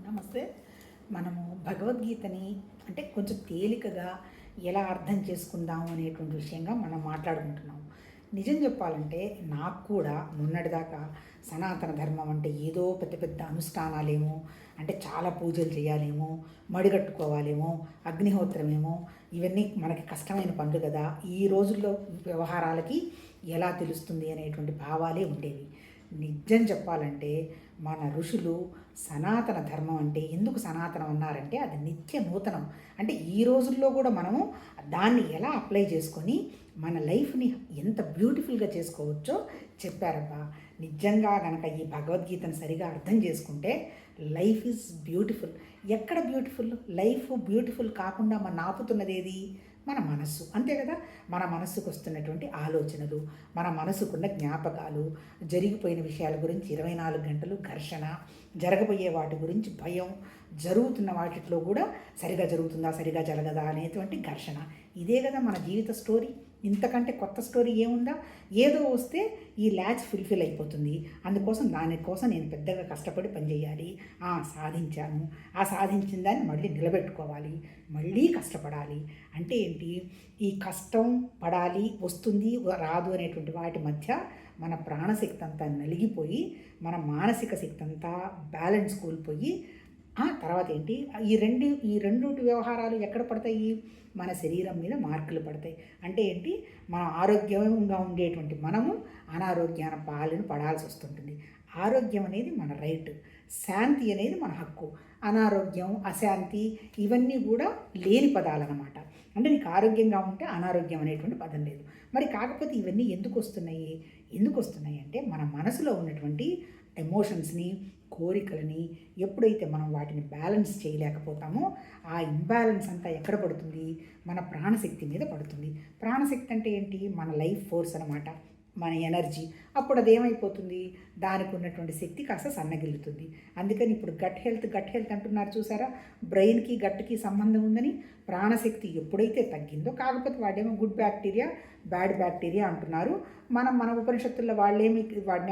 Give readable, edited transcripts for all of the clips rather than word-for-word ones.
నమస్తే. మనము భగవద్గీతని అంటే కొంచెం తేలికగా ఎలా అర్థం చేసుకుందాం అనేటువంటి విషయంగా మనం మాట్లాడుకుంటున్నాం. నిజం చెప్పాలంటే నాకు కూడా మొన్నటిదాకా సనాతన ధర్మం అంటే ఏదో పెద్ద పెద్ద అనుష్ఠానాలేమో, అంటే చాలా పూజలు చేయాలేమో, మడిగట్టుకోవాలేమో, అగ్నిహోత్రమేమో, ఇవన్నీ మనకి కష్టమైన పనులు కదా, ఈ రోజుల్లో వ్యవహారాలకి ఎలా తెలుస్తుంది అనేటువంటి భావాలే ఉండేవి. నిజం చెప్పాలంటే మన ఋషులు సనాతన ధర్మం అంటే ఎందుకు సనాతనం అన్నారంటే అది నిత్య నూతనం. అంటే ఈ రోజుల్లో కూడా మనము దాన్ని ఎలా అప్లై చేసుకొని మన లైఫ్ని ఎంత బ్యూటిఫుల్గా చేసుకోవచ్చో చెప్పారబ్బా. నిజంగా కనుక ఈ భగవద్గీతను సరిగా అర్థం చేసుకుంటే లైఫ్ ఈజ్ బ్యూటిఫుల్. ఎక్కడ బ్యూటిఫుల్? లైఫ్ బ్యూటిఫుల్ కాకుండా మన ఆపుతున్నది ఏది? మన మనస్సు. అంతే కదా. మన మనస్సుకు వస్తున్నటువంటి ఆలోచనలు, మన మనసుకున్న జ్ఞాపకాలు, జరిగిపోయిన విషయాల గురించి 24 గంటలు ఘర్షణ, జరగబోయే వాటి గురించి భయం, జరుగుతున్న వాటిలో కూడా సరిగా జరుగుతుందా సరిగా జరగదా అనేటువంటి ఘర్షణ. ఇదే కదా మన జీవిత స్టోరీ. ఇంతకంటే కొత్త స్టోరీ ఏముందా? ఏదో వస్తే ఈ ల్యాచ్ ఫుల్ఫిల్ అయిపోతుంది. అందుకోసం దానికోసం నేను పెద్దగా కష్టపడి పనిచేయాలి. సాధించాను, ఆ సాధించిన దాన్ని మళ్ళీ నిలబెట్టుకోవాలి, మళ్ళీ కష్టపడాలి. అంటే ఏంటి? ఈ కష్టం పడాలి, వస్తుంది రాదు అనేటువంటి వాటి మధ్య మన ప్రాణశక్తి అంతా నలిగిపోయి, మన మానసిక శక్తి అంతా బ్యాలెన్స్ కోల్పోయి, తర్వాత ఏంటి? ఈ రెండుటి వ్యవహారాలు ఎక్కడ పడతాయి? మన శరీరం మీద మార్కులు పడతాయి. అంటే ఏంటి? మన ఆరోగ్యంగా ఉండేటువంటి మనము అనారోగ్యాన పాలన పడాల్సి వస్తుంటుంది. ఆరోగ్యం అనేది మన రైట్, శాంతి అనేది మన హక్కు. అనారోగ్యం, అశాంతి ఇవన్నీ కూడా లేని పదాలన్నమాట. అంటే నీకు ఆరోగ్యంగా ఉంటే అనారోగ్యం అనేటువంటి పదం లేదు. మరి కాకపోతే ఇవన్నీ ఎందుకు వస్తున్నాయి అంటే మన మనసులో ఉన్నటువంటి ఎమోషన్స్ని, కోరికలని ఎప్పుడైతే మనం వాటిని బ్యాలెన్స్ చేయలేకపోతామో ఆ ఇంబ్యాలెన్స్ అంతా ఎక్కడ పడుతుంది? మన ప్రాణశక్తి మీద పడుతుంది. ప్రాణశక్తి అంటే ఏంటి? మన లైఫ్ ఫోర్స్ అనమాట, మన ఎనర్జీ. అప్పుడు అదేమైపోతుంది? దానికి ఉన్నటువంటి శక్తి కాస్త సన్నగిల్లుతుంది. అందుకని ఇప్పుడు గట్ హెల్త్ అంటున్నారు చూసారా? బ్రెయిన్కి గట్కి సంబంధం ఉందని. ప్రాణశక్తి ఎప్పుడైతే తగ్గిందో, కాకపోతే వాడేమో గుడ్ బ్యాక్టీరియా, బ్యాడ్ బ్యాక్టీరియా అంటున్నారు. మన ఉపనిషత్తుల్లో వాడిని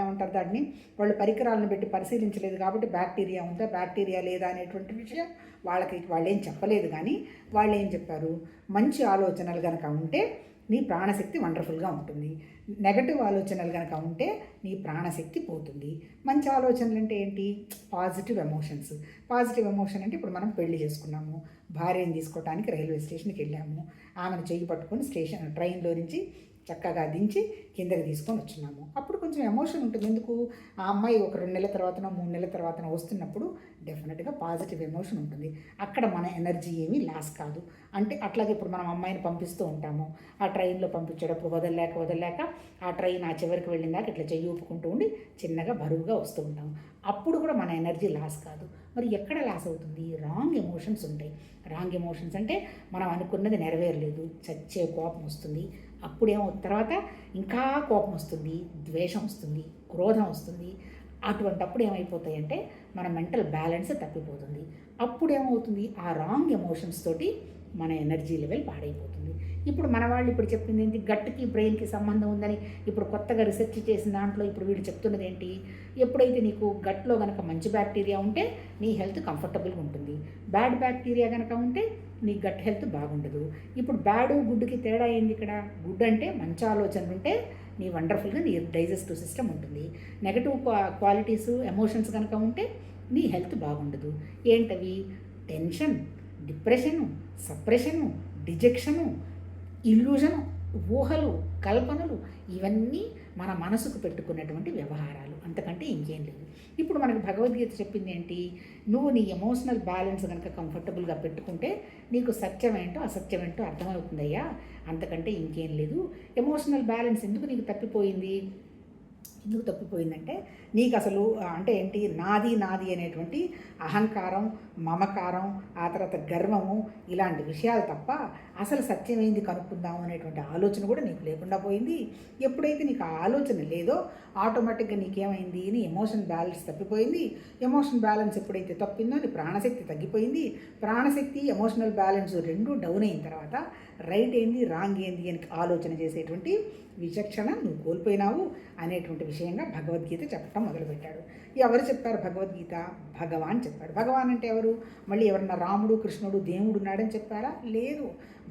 ఏమంటారు? దాన్ని వాళ్ళు పరికరాలను పెట్టి పరిశీలించలేదు కాబట్టి బ్యాక్టీరియా ఉందా బ్యాక్టీరియా లేదా అనేటువంటి విషయం వాళ్ళేం చెప్పలేదు. కానీ వాళ్ళు ఏం చెప్పారు? మంచి ఆలోచనలు కనుక ఉంటే నీ ప్రాణశక్తి వండర్ఫుల్గా ఉంటుంది, నెగటివ్ ఆలోచనలు కనుక ఉంటే నీ ప్రాణశక్తి పోతుంది. మంచి ఆలోచనలు అంటే ఏంటి? పాజిటివ్ ఎమోషన్ అంటే ఇప్పుడు మనం పెళ్లి చేసుకున్నాము, భార్యను తీసుకోవడానికి రైల్వే స్టేషన్కి వెళ్ళాము, ఆమెను చెయ్యి పట్టుకొని ట్రైన్లో నుంచి చక్కగా దించి కిందకి తీసుకొని వచ్చినాము. అప్పుడు కొంచెం ఎమోషన్ ఉంటుంది. ఎందుకు? ఆ అమ్మాయి ఒక 2 నెలల తర్వాతనో 3 నెలల తర్వాతనో వస్తున్నప్పుడు డెఫినెట్గా పాజిటివ్ ఎమోషన్ ఉంటుంది. అక్కడ మన ఎనర్జీ ఏమీ లాస్ కాదు. అంటే అట్లాగే ఇప్పుడు మనం అమ్మాయిని పంపిస్తూ ఉంటాము, ఆ ట్రైన్లో పంపించేటప్పుడు వదలలేక ఆ ట్రైన్ ఆ చివరికి వెళ్ళిందాక ఇట్లా చెయ్యి ఊపుకుంటూ ఉండి చిన్నగా బరువుగా వస్తూ ఉంటాము. అప్పుడు కూడా మన ఎనర్జీ లాస్ కాదు. మరి ఎక్కడ లాస్ అవుతుంది? రాంగ్ ఎమోషన్స్ ఉంటాయి. రాంగ్ ఎమోషన్స్ అంటే మనం అనుకున్నది నెరవేరలేదు, చచ్చే కోపం వస్తుంది. అప్పుడేమో తర్వాత ఇంకా కోపం వస్తుంది, ద్వేషం వస్తుంది, క్రోధం వస్తుంది. అటువంటప్పుడు ఏమైపోతాయంటే మన మెంటల్ బ్యాలెన్స్ తప్పిపోతుంది. అప్పుడు ఏమవుతుంది? ఆ రాంగ్ ఎమోషన్స్ తోటి మన ఎనర్జీ లెవెల్ పాడైపోతుంది. ఇప్పుడు మన వాళ్ళు ఇప్పుడు చెప్పింది ఏంటి? గట్కి బ్రెయిన్కి సంబంధం ఉందని ఇప్పుడు కొత్తగా రీసెర్చ్ చేసిన దాంట్లో ఇప్పుడు వీళ్ళు చెప్తున్నది ఏంటి? ఎప్పుడైతే నీకు గట్లో కనుక మంచి బ్యాక్టీరియా ఉంటే నీ హెల్త్ కంఫర్టబుల్గా ఉంటుంది, బ్యాడ్ బ్యాక్టీరియా కనుక ఉంటే నీ గట్ హెల్త్ బాగుండదు. ఇప్పుడు బ్యాడ్ గుడ్కి తేడా ఏంది ఇక్కడ? గుడ్ అంటే మంచి ఆలోచనలు ఉంటే నీ వండర్ఫుల్గా నీ డైజెస్టివ్ సిస్టమ్ ఉంటుంది. నెగటివ్ క్వాలిటీస్, ఎమోషన్స్ కనుక ఉంటే నీ హెల్త్ బాగుండదు. ఏంటవి? టెన్షన్, డిప్రెషను, సప్రెషను, డిజెక్షను, ఇల్యూజను, ఊహలు, కల్పనలు, ఇవన్నీ మన మనసుకు పెట్టుకున్నటువంటి వ్యవహారాలు, అంతకంటే ఇంకేం లేదు. ఇప్పుడు మనకు భగవద్గీత చెప్పింది ఏంటి? నువ్వు నీ ఎమోషనల్ బ్యాలెన్స్ కనుక కంఫర్టబుల్గా పెట్టుకుంటే నీకు సత్యమేంటో అసత్యమేంటో అర్థమవుతుందయ్యా, అంతకంటే ఇంకేం లేదు. ఎమోషనల్ బ్యాలెన్స్ ఎందుకు నీకు తప్పిపోయింది? ఎందుకు తప్పిపోయిందంటే నీకు అసలు అంటే ఏంటి? నాది అనేటువంటి అహంకారం, మమకారం, ఆ తర్వాత గర్వము, ఇలాంటి విషయాలు తప్ప అసలు సత్యమైంది కనుక్కుందాం అనేటువంటి ఆలోచన కూడా నీకు లేకుండా పోయింది. ఎప్పుడైతే నీకు ఆ ఆలోచన లేదో ఆటోమేటిక్గా నీకేమైంది? నీ ఎమోషన్ బ్యాలెన్స్ తప్పిపోయింది. ఎమోషన్ బ్యాలెన్స్ ఎప్పుడైతే తప్పిందో నీ ప్రాణశక్తి తగ్గిపోయింది. ప్రాణశక్తి, ఎమోషనల్ బ్యాలెన్స్ రెండూ డౌన్ అయిన తర్వాత రైట్ ఏంది రాంగ్ ఏంది అని ఆలోచన చేసేటువంటి విచక్షణ నువ్వు కోల్పోయినావు అనేటువంటి విషయంగా భగవద్గీత చెప్పడం మొదలుపెట్టాడు. ఎవరు చెప్పారు భగవద్గీత? భగవాన్ చెప్పాడు. భగవాన్ అంటే ఎవరు? మళ్ళీ ఎవరన్నా రాముడు, కృష్ణుడు, దేవుడు ఉన్నాడని చెప్పారా? లేదు.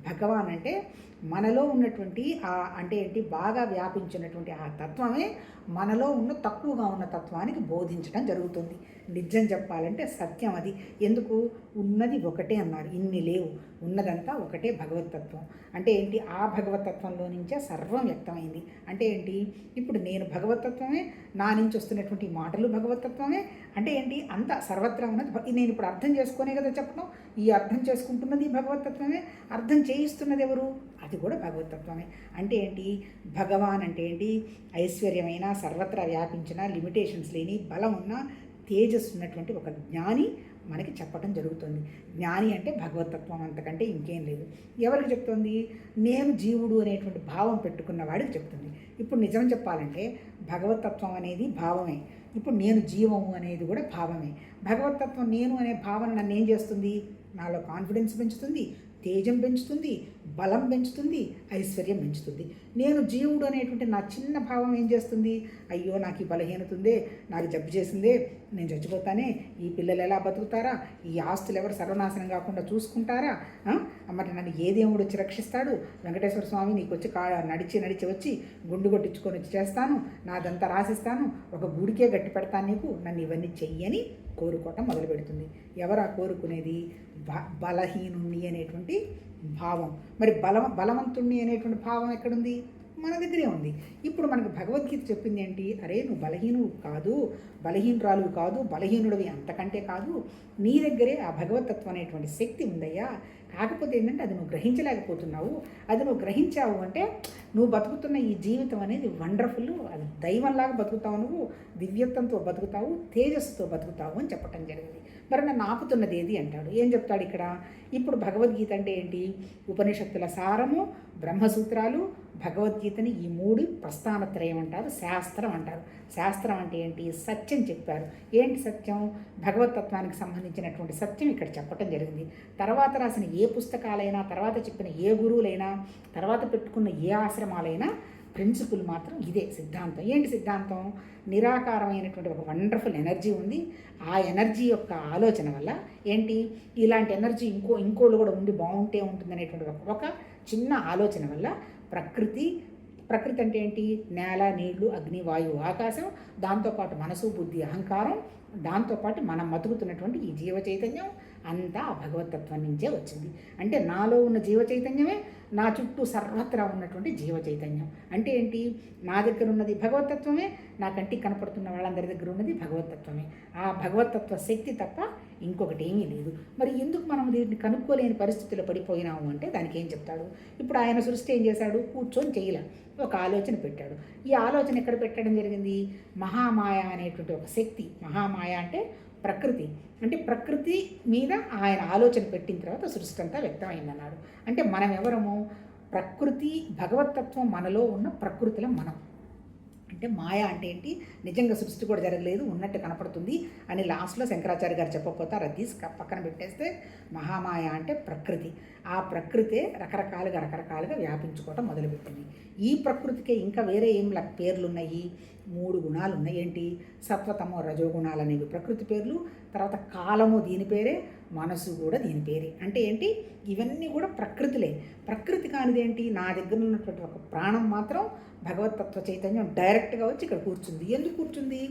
భగవాన్ అంటే మనలో ఉన్నటువంటి అంటే ఏంటి, బాగా వ్యాపించినటువంటి ఆ తత్వమే మనలో ఉన్న తక్కువగా ఉన్న తత్వానికి బోధించడం జరుగుతుంది. నిజం చెప్పాలంటే సత్యం అది. ఎందుకు? ఉన్నది ఒకటే అన్నారు, ఇన్ని లేవు. ఉన్నదంతా ఒకటే భగవతత్వం. అంటే ఏంటి? ఆ భగవతత్వంలో నుంచే సర్వం వ్యక్తమైంది. అంటే ఏంటి? ఇప్పుడు నేను భగవతత్వమే, నా నుంచి వస్తున్నటువంటి మాటలు భగవతత్వమే. అంటే ఏంటి? అంత సర్వత్రా ఉన్నది. నేను ఇప్పుడు అర్థం చేసుకునే కదా చెప్పడం. ఈ అర్థం చేసుకుంటున్నది భగవతత్వమే, అర్థం చేయిస్తున్నది ఎవరు? అది కూడా భగవతత్వమే. అంటే ఏంటి? భగవాన్ అంటే ఏంటి? ఐశ్వర్యమైన, సర్వత్రా వ్యాపించిన, లిమిటేషన్స్ లేని, బలం ఉన్న, తేజస్సు ఉన్నటువంటి ఒక జ్ఞాని మనకి చెప్పటం జరుగుతుంది. జ్ఞాని అంటే భగవతత్వం, అంతకంటే ఇంకేం లేదు. ఎవరికి చెప్తుంది? నేను జీవుడు అనేటువంటి భావం పెట్టుకున్న వాడికి చెప్తుంది. ఇప్పుడు నిజం చెప్పాలంటే భగవతత్వం అనేది భావమే. ఇప్పుడు నేను జీవము అనేది కూడా భావమే. భగవతత్వం నేను అనే భావన నన్ను ఏం చేస్తుంది? నాలో కాన్ఫిడెన్స్ పెంచుతుంది, తేజం పెంచుతుంది, బలం పెంచుతుంది, ఐశ్వర్యం పెంచుతుంది. నేను జీవుడు అనేటువంటి నా చిన్న భావం ఏం చేస్తుంది? అయ్యో నాకు ఈ బలహీనత ఉందే, నాకు జబ్బు చేసిందే, నేను చచ్చిపోతానే, ఈ పిల్లలు ఎలా బతుకుతారా, ఈ ఆస్తులు ఎవరు సర్వనాశనం కాకుండా చూసుకుంటారా, మరి నన్ను ఏ దేవుడు వచ్చి రక్షిస్తాడు, వెంకటేశ్వర స్వామి నీకు వచ్చి నడిచి వచ్చి గుండు కొట్టించుకొని వచ్చి చేస్తాను, నాదంతా రాసిస్తాను, ఒక గుడికే గట్టి పెడతాను నీకు, నన్ను ఇవన్నీ చెయ్యని కోరుకోవటం మొదలు పెడుతుంది. ఎవరా కోరుకునేది? బలహీనుణ్ణి అనేటువంటి భావం. మరి బలవంతుణ్ణి అనేటువంటి భావం ఎక్కడుంది? మన దగ్గరే ఉంది. ఇప్పుడు మనకు భగవద్గీత చెప్పింది ఏంటి? అరే నువ్వు బలహీనుడు కాదు, బలహీనురాలు కాదు, బలహీనుడివి అంతకంటే కాదు, నీ దగ్గరే ఆ భగవతత్వం అనేటువంటి శక్తి ఉందయ్యా. కాకపోతే ఏంటంటే అది నువ్వు గ్రహించలేకపోతున్నావు. అది నువ్వు గ్రహించావు అంటే నువ్వు బతుకుతున్న ఈ జీవితం అనేది వండర్ఫుల్, అది దైవంలాగా బతుకుతావు, నువ్వు దివ్యత్వంతో బతుకుతావు, తేజస్సుతో బతుకుతావు అని చెప్పటం జరిగింది. మరి నన్ను ఆపుతున్నది ఏది అంటాడు. ఏం చెప్తాడు ఇక్కడ? ఇప్పుడు భగవద్గీత అంటే ఏంటి? ఉపనిషత్తుల సారము, బ్రహ్మసూత్రాలు, భగవద్గీతని ఈ మూడు ప్రస్థానత్రయం అంటారు, శాస్త్రం అంటారు. శాస్త్రం అంటే ఏంటి? సత్యం చెప్పారు. ఏంటి సత్యం? భగవతత్వానికి సంబంధించినటువంటి సత్యం ఇక్కడ చెప్పటం జరిగింది. తర్వాత రాసిన ఏ పుస్తకాలైనా, తర్వాత చెప్పిన ఏ గురువులైనా, తర్వాత పెట్టుకున్న ఏ ఆశ్రమాలైనా ప్రిన్సిపుల్ మాత్రం ఇదే సిద్ధాంతం. ఏంటి సిద్ధాంతం? నిరాకారమైనటువంటి ఒక వండర్ఫుల్ ఎనర్జీ ఉంది. ఆ ఎనర్జీ యొక్క ఆలోచన వల్ల ఏంటి? ఇలాంటి ఎనర్జీ ఇంకోళ్ళు కూడా ఉండి బాగుంటే ఉంటుందనేటువంటి ఒక చిన్న ఆలోచన వల్ల ప్రకృతి అంటే ఏంటి? నేల, నీళ్లు, అగ్ని, వాయువు, ఆకాశం, దాంతోపాటు మనసు, బుద్ధి, అహంకారం, దాంతోపాటు మనం బతుకుతున్నటువంటి ఈ జీవ చైతన్యం అంతా ఆ భగవతత్వం నుంచే వచ్చింది. అంటే నాలో ఉన్న జీవ చైతన్యమే నా చుట్టూ సర్వత్రా ఉన్నటువంటి జీవ చైతన్యం. అంటే ఏంటి? నా దగ్గర ఉన్నది భగవతత్వమే, నా కంటికి కనపడుతున్న వాళ్ళందరి దగ్గర ఉన్నది భగవతత్వమే. ఆ భగవతత్వ శక్తి తప్ప ఇంకొకటి ఏమీ లేదు. మరి ఎందుకు మనం దీన్ని కనుక్కోలేని పరిస్థితుల్లో పడిపోయినాము అంటే దానికి ఏం చెప్తాడు? ఇప్పుడు ఆయన సృష్టి ఏం చేశాడు? కూర్చొని చేయలే, ఒక ఆలోచన పెట్టాడు. ఈ ఆలోచన ఎక్కడ పెట్టడం జరిగింది? మహామాయ అనేటువంటి ఒక శక్తి. మహామాయ అంటే ప్రకృతి. అంటే ప్రకృతి మీద ఆయన ఆలోచన పెట్టిన తర్వాత సృష్టి అంతా వ్యక్తమైందన్నాడు. అంటే మనం ఎవరము? ప్రకృతి, భగవతత్వం మనలో ఉన్న ప్రకృతిలో మనం. అంటే మాయ అంటే ఏంటి? నిజంగా సృష్టి కూడా జరగలేదు, ఉన్నట్టు కనపడుతుంది అని లాస్ట్లో శంకరాచార్య గారు చెప్పకపోతారు. అది పక్కన పెట్టేస్తే మహామాయ అంటే ప్రకృతి. ఆ ప్రకృతే రకరకాలుగా వ్యాపించుకోవటం మొదలుపెట్టింది. ఈ ప్రకృతికే ఇంకా వేరే ఏం పేర్లు ఉన్నాయి? 3 గుణాలు ఉన్నాయి. ఏంటి? సత్వతమో రజోగుణాలు అనేవి ప్రకృతి పేర్లు. తర్వాత కాలము దీని పేరే, మనసు కూడా దీని పేరే. అంటే ఏంటి? ఇవన్నీ కూడా ప్రకృతిలే. ప్రకృతి కానిది ఏంటి? నా దగ్గర ఉన్నటువంటి ఒక ప్రాణం మాత్రం భగవతత్వ చైతన్యం డైరెక్ట్గా వచ్చి ఇక్కడ కూర్చుంది. ఎందుకు కూర్చుంది?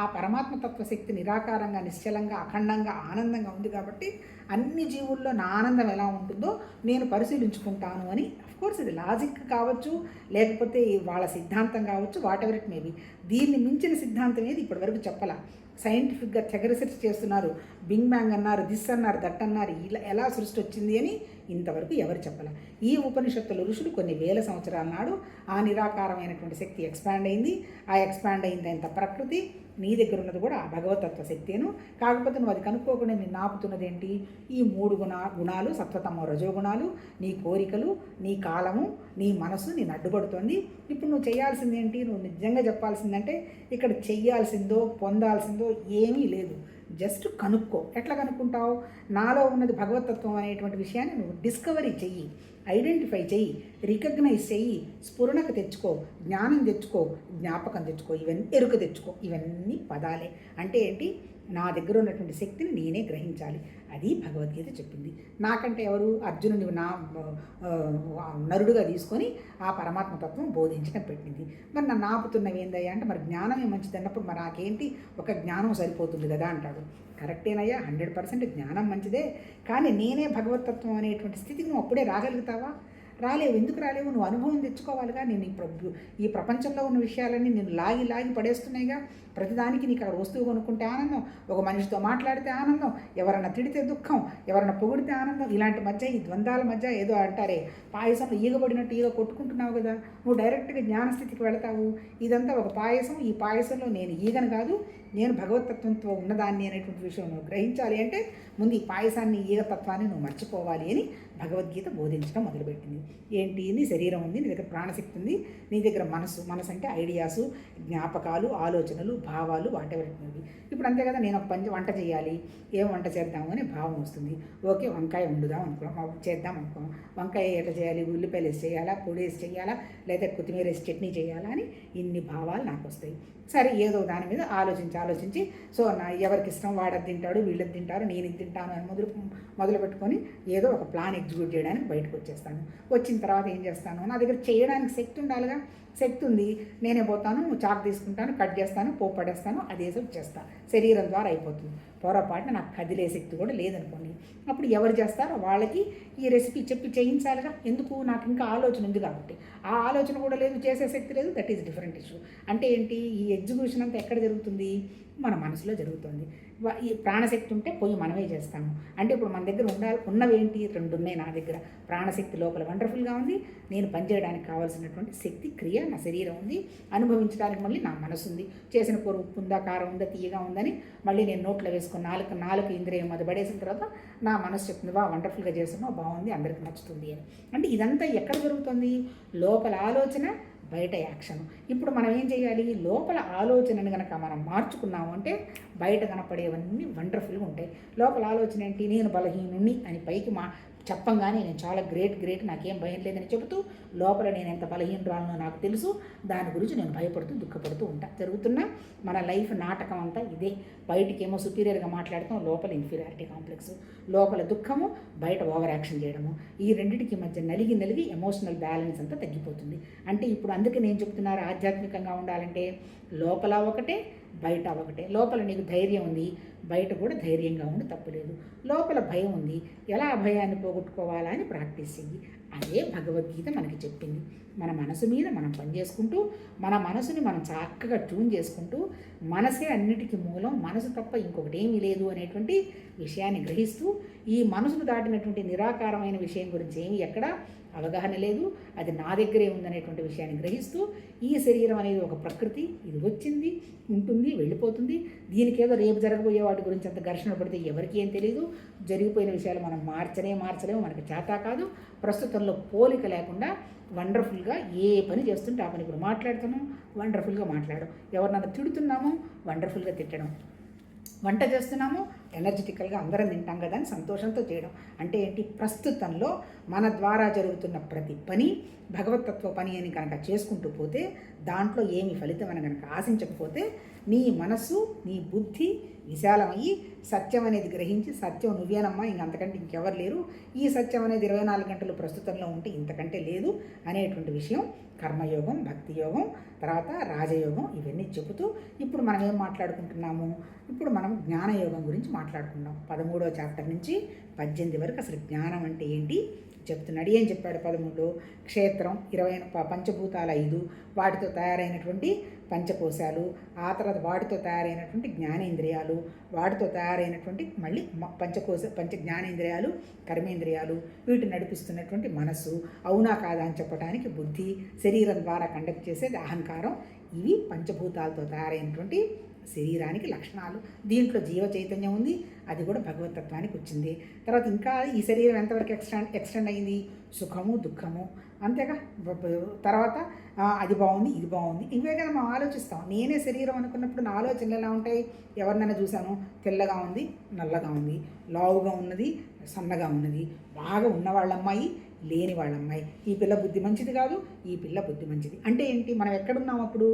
ఆ పరమాత్మతత్వ శక్తి నిరాకారంగా, నిశ్చలంగా, అఖండంగా, ఆనందంగా ఉంది కాబట్టి అన్ని జీవుల్లో నా ఆనందం ఎలా ఉంటుందో నేను పరిశీలించుకుంటాను అని. అఫ్కోర్స్ ఇది లాజిక్ కావచ్చు, లేకపోతే వాళ్ళ సిద్ధాంతం కావచ్చు, వాట్ ఎవర్ ఇట్ మేబీ. దీన్ని మించిన సిద్ధాంతం ఏది ఇప్పటివరకు చెప్పాల. సైంటిఫిక్గా తెగ రీసెర్చ్ చేస్తున్నారు. బింగ్ బ్యాంగ్ అన్నారు, దిస్ అన్నారు, దట్ అన్నారు, ఇలా ఎలా సృష్టి వచ్చింది అని ఇంతవరకు ఎవరు చెప్పాల. ఈ ఉపనిషత్తుల ఋషులు కొన్ని వేల సంవత్సరాల నాడు ఆ నిరాకారమైనటువంటి శక్తి ఎక్స్పాండ్ అయింది. ఆ ఎక్స్పాండ్ అయిందంత ప్రకృతి, నీ దగ్గర ఉన్నది కూడా ఆ భగవతత్వ శక్తిను. కాకపోతే నువ్వు అది కనుక్కోకుండా నేను ఆపుతున్నది ఏంటి? ఈ 3 గుణాలు, సత్వతమో రజోగుణాలు, నీ కోరికలు, నీ కాలము, నీ మనసు నేను అడ్డుపడుతోంది. ఇప్పుడు నువ్వు చేయాల్సింది ఏంటి? నువ్వు నిజంగా చెప్పాల్సిందంటే ఇక్కడ చెయ్యాల్సిందో పొందాల్సిందో ఏమీ లేదు. జస్ట్ కనుక్కో. ఎట్లా కనుక్కుంటావు? నాలో ఉన్నది భగవతత్వం అనేటువంటి విషయాన్ని నువ్వు డిస్కవరీ చెయ్యి, ఐడెంటిఫై చెయ్యి, రికగ్నైజ్ చెయ్యి, స్ఫురణకు తెచ్చుకో, జ్ఞానం తెచ్చుకో, జ్ఞాపకం తెచ్చుకో, ఇవన్నీ ఎరుక తెచ్చుకో. ఇవన్నీ పదాలే. అంటే ఏంటి? నా దగ్గర ఉన్నటువంటి శక్తిని నేనే గ్రహించాలి. అది భగవద్గీత చెప్పింది. నాకంటే ఎవరు? అర్జునుని నా నరుడుగా తీసుకొని ఆ పరమాత్మ తత్వం బోధించడం పెట్టింది. మరి నన్ను ఆపుతున్నవి ఏందయ్యా అంటే, మరి జ్ఞానమే మంచిది అన్నప్పుడు మరి నాకేంటి, ఒక జ్ఞానం సరిపోతుంది కదా అంటాడు. కరెక్టేనయ్యా, 100% జ్ఞానం మంచిదే. కానీ నేనే భగవతత్వం అనేటువంటి స్థితికి నువ్వు అప్పుడే రాగలుగుతావా? రాలేవు. ఎందుకు రాలేవు? నువ్వు అనుభవం తెచ్చుకోవాలిగా. నేను ఈ ప్రపంచంలో ఉన్న విషయాలన్నీ నేను లాగి లాగి పడేస్తున్నాయిగా. ప్రతిదానికి నీకు అక్కడ వస్తువు కొనుక్కుంటే ఆనందం, ఒక మనిషితో మాట్లాడితే ఆనందం, ఎవరన్నా తిడితే దుఃఖం, ఎవరన్నా పొగిడితే ఆనందం. ఇలాంటి మధ్య, ఈ ద్వంద్వాల మధ్య ఏదో అంటారే, పాయసంలో ఈగబడినట్టు ఈగ కొట్టుకుంటున్నావు కదా, నువ్వు డైరెక్ట్గా జ్ఞానస్థితికి వెళతావు. ఇదంతా ఒక పాయసం. ఈ పాయసంలో నేను ఈగను కాదు, నేను భగవతత్వంతో ఉన్నదాన్ని అనేటువంటి విషయం నువ్వు గ్రహించాలి అంటే ముందు ఈ పాయసాన్ని, ఈగతత్వాన్ని నువ్వు మర్చిపోవాలి అని భగవద్గీత బోధించడం మొదలుపెట్టింది. ఏంటి? నీ శరీరం ఉంది, నీ దగ్గర ప్రాణశక్తి ఉంది, నీ దగ్గర మనసు అంటే ఐడియాసు, జ్ఞాపకాలు, ఆలోచనలు, భావాలు, వాటెవర్ ఉంది. ఇప్పుడు అంతే కదా, నేను ఒక వంట చేయాలి, ఏం వంట చేద్దాము అని భావం వస్తుంది. ఓకే, వంకాయ వండుదాం అనుకో, చేద్దాం అనుకో. వంకాయ ఎట్లా చేయాలి? ఉల్లిపాయలు వేసి చేయాలా, పొడి వేసి చేయాలా, లేదా కొత్తిమీర వేసి చట్నీ చేయాలా అని ఇన్ని భావాలు నాకు వస్తాయి. సరే, ఏదో దాని మీద ఆలోచించి సో ఎవరికి ఇష్టం వాడది తింటాడు, వీళ్ళది తింటారు, నేను ఇది తింటాను అని మొదలు పెట్టుకొని ఏదో ఒక ప్లాన్ ఎగ్జిక్యూట్ చేయడానికి బయటకు వచ్చేస్తాను. వచ్చిన తర్వాత ఏం చేస్తాను? నా దగ్గర చేయడానికి శక్తి ఉండాలిగా. శక్తి ఉంది, నేనే పోతాను, చాకు తీసుకుంటాను, కట్ చేస్తాను, పోపు పడేస్తాను, అదేదో చేస్తాను. శరీరం ద్వారా అయిపోతుంది. పొరపాటున నాకు కదిలే శక్తి కూడా లేదనుకోండి, అప్పుడు ఎవరు చేస్తారో వాళ్ళకి ఈ రెసిపీ చెప్పి చేయించాలిగా. ఎందుకు? నాకు ఇంకా ఆలోచన ఉంది కాబట్టి. ఆ ఆలోచన కూడా లేదు, చేసే శక్తి లేదు. That is different issue. అంటే ఏంటి? ఈ ఎగ్జిక్యూషన్ అంతా ఎక్కడ జరుగుతుంది? మన మనసులో జరుగుతుంది. ఈ ప్రాణశక్తి ఉంటే పోయి మనమే చేస్తాము. అంటే ఇప్పుడు మన దగ్గర ఉన్నవేంటి? 2 ఉన్నాయి నా దగ్గర. ప్రాణశక్తి లోపల వండర్ఫుల్గా ఉంది, నేను పనిచేయడానికి కావాల్సినటువంటి శక్తి, క్రియ నా శరీరం ఉంది, అనుభవించడానికి మళ్ళీ నా మనసు ఉంది. చేసిన కూర ఉప్పు ఉందా, కారం ఉందా, తీయగా ఉందని మళ్ళీ నేను నోట్లో వేసుకుని నాలుగు ఇంద్రియం అది పడేసిన తర్వాత నా మనసు చెప్తుంది, బా వండర్ఫుల్గా చేస్తున్నావు, బాగుంది, అందరికి నచ్చుతుంది అని. అంటే ఇదంతా ఎక్కడ జరుగుతుంది? లోపల ఆలోచన, బయట యాక్షన్. ఇప్పుడు మనం ఏం చేయాలి? లోపల ఆలోచనని కనుక మనం మార్చుకున్నాము అంటే బయట కనపడేవన్నీ వండర్ఫుల్గా ఉంటాయి. లోపల ఆలోచన ఏంటి? నేను బలహీనుణ్ణి అని పైకి చెప్పంగానే నేను చాలా గ్రేట్, నాకేం భయం లేదని చెబుతూ లోపల నేను ఎంత బలహీనరాలనో నాకు తెలుసు, దాని గురించి నేను భయపడుతూ దుఃఖపడుతూ జరుగుతున్న మన లైఫ్ నాటకం అంతా ఇదే. బయటికేమో సుపీరియర్గా మాట్లాడతాం, లోపల ఇన్ఫీరియారిటీ కాంప్లెక్స్, లోపల దుఃఖము, బయట ఓవర్ యాక్షన్ చేయడము. ఈ రెండింటికి మధ్య నలిగి ఎమోషనల్ బ్యాలెన్స్ అంతా తగ్గిపోతుంది. అంటే ఇప్పుడు అందుకే నేను చెప్తున్నారు, ఆధ్యాత్మికంగా ఉండాలంటే లోపల ఒకటే, బయట ఒకటే. లోపల నీకు ధైర్యం ఉంది, బయట కూడా ధైర్యంగా ఉండి తప్పులేదు. లోపల భయం ఉంది, ఎలా ఆ భయాన్ని పోగొట్టుకోవాలా అని ప్రాక్టీస్ చెయ్యి. అదే భగవద్గీత మనకి చెప్పింది. మన మనసు మీద మనం పనిచేసుకుంటూ, మన మనసుని మనం చక్కగా ట్యూన్ చేసుకుంటూ, మనసే అన్నిటికీ మూలం, మనసు తప్ప ఇంకొకటి ఏమీ లేదు అనేటువంటి విషయాన్ని గ్రహిస్తూ, ఈ మనసును దాటినటువంటి నిరాకారమైన విషయం గురించి ఏమీ ఎక్కడ అవగాహన లేదు, అది నా దగ్గరే ఉందనేటువంటి విషయాన్ని గ్రహిస్తూ, ఈ శరీరం అనేది ఒక ప్రకృతి, ఇది వచ్చింది, ఉంటుంది, వెళ్ళిపోతుంది, దీనికేదో రేపు జరగబోయే వాటి గురించి అంత ఘర్షణ పడితే ఎవరికి ఏం తెలియదు, జరిగిపోయిన విషయాలు మనం మార్చలేము, మనకి చేత కాదు. ప్రస్తుతంలో పోలిక లేకుండా వండర్ఫుల్గా ఏ పని చేస్తుంటే ఆ పని. ఇప్పుడు మాట్లాడుతున్నాం, వండర్ఫుల్గా మాట్లాడడం. ఎవరినన్నా తిడుతున్నామో వండర్ఫుల్గా తిట్టడం. వంట చేస్తున్నాము, ఎనర్జెటికల్గా అందరం తింటాం కదా అని సంతోషంతో చేయడం. అంటే ఏంటి? ప్రస్తుతంలో మన ద్వారా జరుగుతున్న ప్రతి పని భగవతత్వ పని అని కనుక చేసుకుంటూ పోతే, దాంట్లో ఏమి ఫలితం అని కనుక ఆశించకపోతే, నీ మనసు, నీ బుద్ధి విశాలమయ్యి సత్యం అనేది గ్రహించి, సత్యం నువ్వేనమ్మా, ఇంకంతకంటే ఇంకెవరు లేరు, ఈ సత్యం అనేది 24 గంటలు ప్రస్తుతంలో ఉంటే ఇంతకంటే లేదు అనేటువంటి విషయం కర్మయోగం, భక్తి యోగం, తర్వాత రాజయోగం, ఇవన్నీ చెబుతూ ఇప్పుడు మనం ఏం మాట్లాడుకుంటున్నాము? ఇప్పుడు మనం జ్ఞానయోగం గురించి మాట్లాడుకున్నాం. 13వ చాప్టర్ నుంచి 18 వరకు అసలు జ్ఞానం అంటే ఏంటి చెప్తున్నాడు. ఏం చెప్పాడు? 13లో క్షేత్రం, 20 పంచభూతాలు 5, వాటితో తయారైనటువంటి పంచకోశాలు, ఆ తర్వాత వాటితో తయారైనటువంటి జ్ఞానేంద్రియాలు, వాటితో తయారైనటువంటి మళ్ళీ పంచ జ్ఞానేంద్రియాలు, కర్మేంద్రియాలు, వీటిని నడిపిస్తున్నటువంటి మనస్సు, అవునా కాదా అని చెప్పడానికి బుద్ధి, శరీరం ద్వారా కండక్ట్ చేసేది అహంకారం. ఇవి పంచభూతాలతో తయారైనటువంటి శరీరానికి లక్షణాలు. దీంట్లో జీవ చైతన్యం ఉంది, అది కూడా భగవతత్వానికి వచ్చింది. తర్వాత ఇంకా ఈ శరీరం ఎంతవరకు ఎక్స్టెండ్ అయింది? సుఖము, దుఃఖము, అంతేగా. తర్వాత అది బాగుంది, ఇది బాగుంది, ఇవే కదా మనం ఆలోచిస్తాం. నేనే శరీరం అనుకున్నప్పుడు నా ఆలోచనలు ఎలా ఉంటాయి? ఎవరినైనా చూశాను, తెల్లగా ఉంది, నల్లగా ఉంది, లావుగా ఉన్నది, సన్నగా ఉన్నది, బాగా ఉన్నవాళ్ళ అమ్మాయి, లేని వాళ్ళ అమ్మాయి, ఈ పిల్ల బుద్ధి మంచిది కాదు, ఈ పిల్ల బుద్ధి మంచిది. అంటే ఏంటి? మనం ఎక్కడున్నాం అప్పుడు?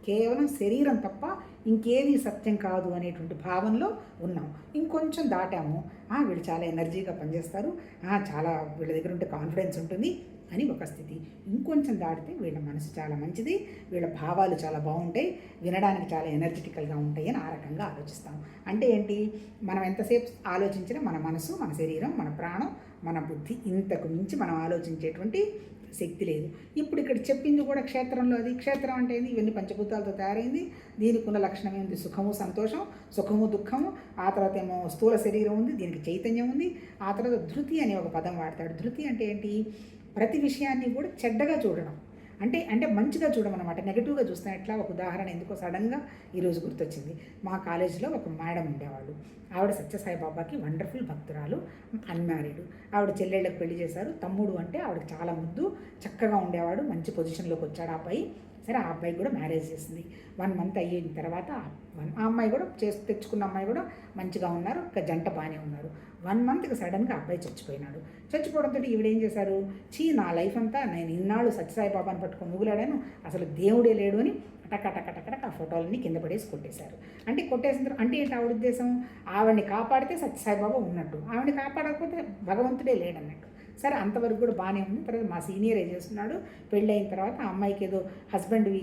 కేవలం శరీరం తప్ప ఇంకేది సత్యం కాదు అనేటువంటి భావనలో ఉన్నాం. ఇంకొంచెం దాటాము, వీళ్ళు చాలా ఎనర్జీగా పనిచేస్తారు, చాలా వీళ్ళ దగ్గర ఉంటే కాన్ఫిడెన్స్ ఉంటుంది అని ఒక స్థితి. ఇంకొంచెం దాటితే వీళ్ళ మనసు చాలా మంచిది, వీళ్ళ భావాలు చాలా బాగుంటాయి, వినడానికి చాలా ఎనర్జెటికల్గా ఉంటాయి అని ఆ రకంగా ఆలోచిస్తాం. అంటే ఏంటి? మనం ఎంతసేపు ఆలోచించినా మన మనసు, మన శరీరం, మన ప్రాణం, మన బుద్ధి, ఇంతకు మించి మనం ఆలోచించేటువంటి శక్తి లేదు. ఇప్పుడు ఇక్కడ చెప్పింది కూడా క్షేత్రంలో. అది క్షేత్రం అంటే ఏంది? ఇవన్నీ పంచభూతాలతో తయారైంది. దీనికి ఉన్న లక్షణం ఏంది? సుఖము, సంతోషం, సుఖము, దుఃఖము. ఆ తర్వాత ఏమో స్థూల శరీరం ఉంది, దీనికి చైతన్యం ఉంది. ఆ తర్వాత ధృతి అనే ఒక పదం వాడతాడు. ధృతి అంటే ఏంటి? ప్రతి విషయాన్ని కూడా చెడ్డగా చూడడం, అంటే మంచిగా చూడమన్నమాట. నెగిటివ్గా చూస్తాను. ఎట్లా? ఒక ఉదాహరణ ఎందుకో సడన్గా ఈరోజు గుర్తొచ్చింది. మా కాలేజీలో ఒక మేడం ఉండేవాళ్ళు. ఆవిడ సత్యసాయిబాబాకి వండర్ఫుల్ భక్తురాలు, అన్మ్యారీడ్. ఆవిడ చెల్లెళ్ళకి పెళ్లి చేశారు. తమ్ముడు అంటే ఆవిడకి చాలా ముద్దు, చక్కగా ఉండేవాడు, మంచి పొజిషన్లోకి వచ్చాడు ఆ అబ్బాయి. సరే, ఆ అబ్బాయి కూడా మ్యారేజ్ చేసింది. 1 మంత్ అయిన తర్వాత ఆ అమ్మాయి కూడా తెచ్చుకున్న అమ్మాయి కూడా మంచిగా ఉన్నారు, ఒక జంట బాగానే ఉన్నారు. 1 మంత్కి సడన్గా అబ్బాయి చచ్చిపోయినాడు. చచ్చిపోవడంతో ఈవిడేం చేశారు? నా లైఫ్ అంతా నేను ఇన్నాళ్ళు సత్యసాయిబాబాని పట్టుకొని ఊగులాడాను, అసలు దేవుడే లేడు అని టక ఆ ఫోటోలన్నీ కింద పడేసి కొట్టేశారు. అంటే కొట్టేసిన తర్వాత అంటే ఏంటి ఆవిడ ఉద్దేశం? ఆవిడని కాపాడితే సత్యసాయిబాబా ఉన్నట్టు, ఆవిడని కాపాడకపోతే భగవంతుడే లేడన్నట్టు. సరే, అంతవరకు కూడా బాగానే ఉంది. తర్వాత మా సీనియర్ ఏం చేస్తున్నాడు, పెళ్ళి అయిన తర్వాత ఆ అమ్మాయికి ఏదో హస్బెండ్వి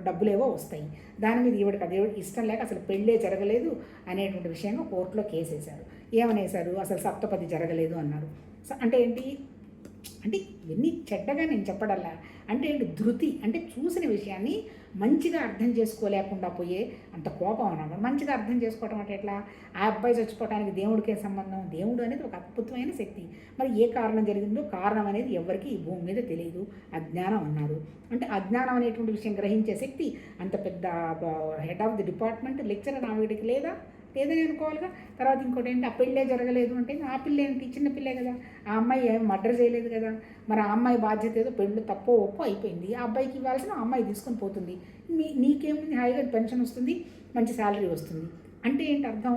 డబ్బులేవో వస్తాయి, దాని మీద ఈవిడికి అది ఇష్టం లేక అసలు పెళ్ళే జరగలేదు అనేటువంటి విషయంగా కోర్టులో కేసు వేశారు. ఏమనేశారు? అసలు సప్తపది జరగలేదు అన్నారు. అంటే ఏంటి? అంటే ఇవన్నీ చెడ్డగా నేను చెప్పడల్లా. అంటే ఏంటి? ధృతి అంటే చూసిన విషయాన్ని మంచిగా అర్థం చేసుకోలేకుండా పోయే అంత కోపం అన్నమాట. మంచిగా అర్థం చేసుకోవటం అంటే ఎట్లా? ఆ అబ్బాయి చచ్చిపోవడానికి దేవుడికే సంబంధం? దేవుడు అనేది ఒక అద్భుతమైన శక్తి. మరి ఏ కారణం జరిగిందో కారణం అనేది ఎవరికి ఈ భూమి మీద తెలియదు. అజ్ఞానం అన్నారు. అంటే అజ్ఞానం అనేటువంటి విషయం గ్రహించే శక్తి అంత పెద్ద head of the department lecturer ఆవిడికి లేదా? లేదని అనుకోవాలిగా. తర్వాత ఇంకోటి ఏంటి? ఆ పెళ్ళే జరగలేదు అంటే ఆ పిల్ల ఏంటి? చిన్న పిల్లే కదా, ఆ అమ్మాయి ఏం మర్డర్ చేయలేదు కదా. మరి ఆ అమ్మాయి బాధ్యత ఏదో పెళ్ళి తప్పో ఒప్పో అయిపోయింది, ఆ అబ్బాయికి ఇవ్వాల్సిన ఆ అమ్మాయి తీసుకొని పోతుంది. నీకేముంది? హాయిగా పెన్షన్ వస్తుంది, మంచి శాలరీ వస్తుంది. అంటే ఏంటి అర్థం?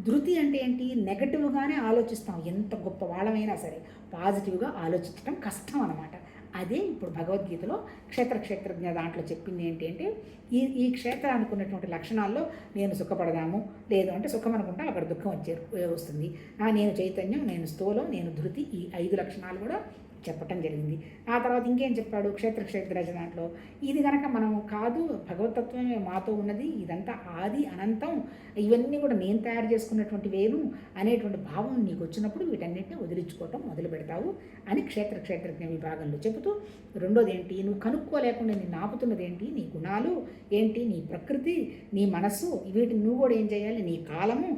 ధృతి అంటే ఏంటి? నెగటివ్గానే ఆలోచిస్తాం. ఎంత గొప్ప వాళ్ళమైనా సరే పాజిటివ్గా ఆలోచించడం కష్టం అన్నమాట. అదే ఇప్పుడు భగవద్గీతలో క్షేత్రజ్ఞ దాంట్లో చెప్పింది ఏంటి అంటే, ఈ క్షేత్రానికి ఉన్నటువంటి లక్షణాల్లో నేను సుఖపడదాము, లేదు అంటే సుఖం అనుకుంటా అక్కడ దుఃఖం వస్తుంది. నేను చైతన్యం, నేను స్థూలం, నేను ధృతి, ఈ 5 లక్షణాలు కూడా చెప్పటం జరిగింది. ఆ తర్వాత ఇంకేం చెప్పాడు? క్షేత్రజ్ఞ దాంట్లో ఇది కనుక మనము కాదు, భగవతత్వమే మాతో ఉన్నది, ఇదంతా ఆది అనంతం, ఇవన్నీ కూడా నేను తయారు చేసుకున్నటువంటి వేరు అనేటువంటి భావం నీకు వచ్చినప్పుడు వీటన్నిటిని వదిలించుకోవటం మొదలు పెడతావు అని క్షేత్రజ్ఞ విభాగంలో చెబుతూ, రెండోది ఏంటి? నువ్వు కనుక్కోలేకుండా నిన్ను ఆపుతున్నది ఏంటి? నీ గుణాలు ఏంటి? నీ ప్రకృతి, నీ మనస్సు, వీటిని నువ్వు కూడా ఏం చేయాలి? నీ కాలము,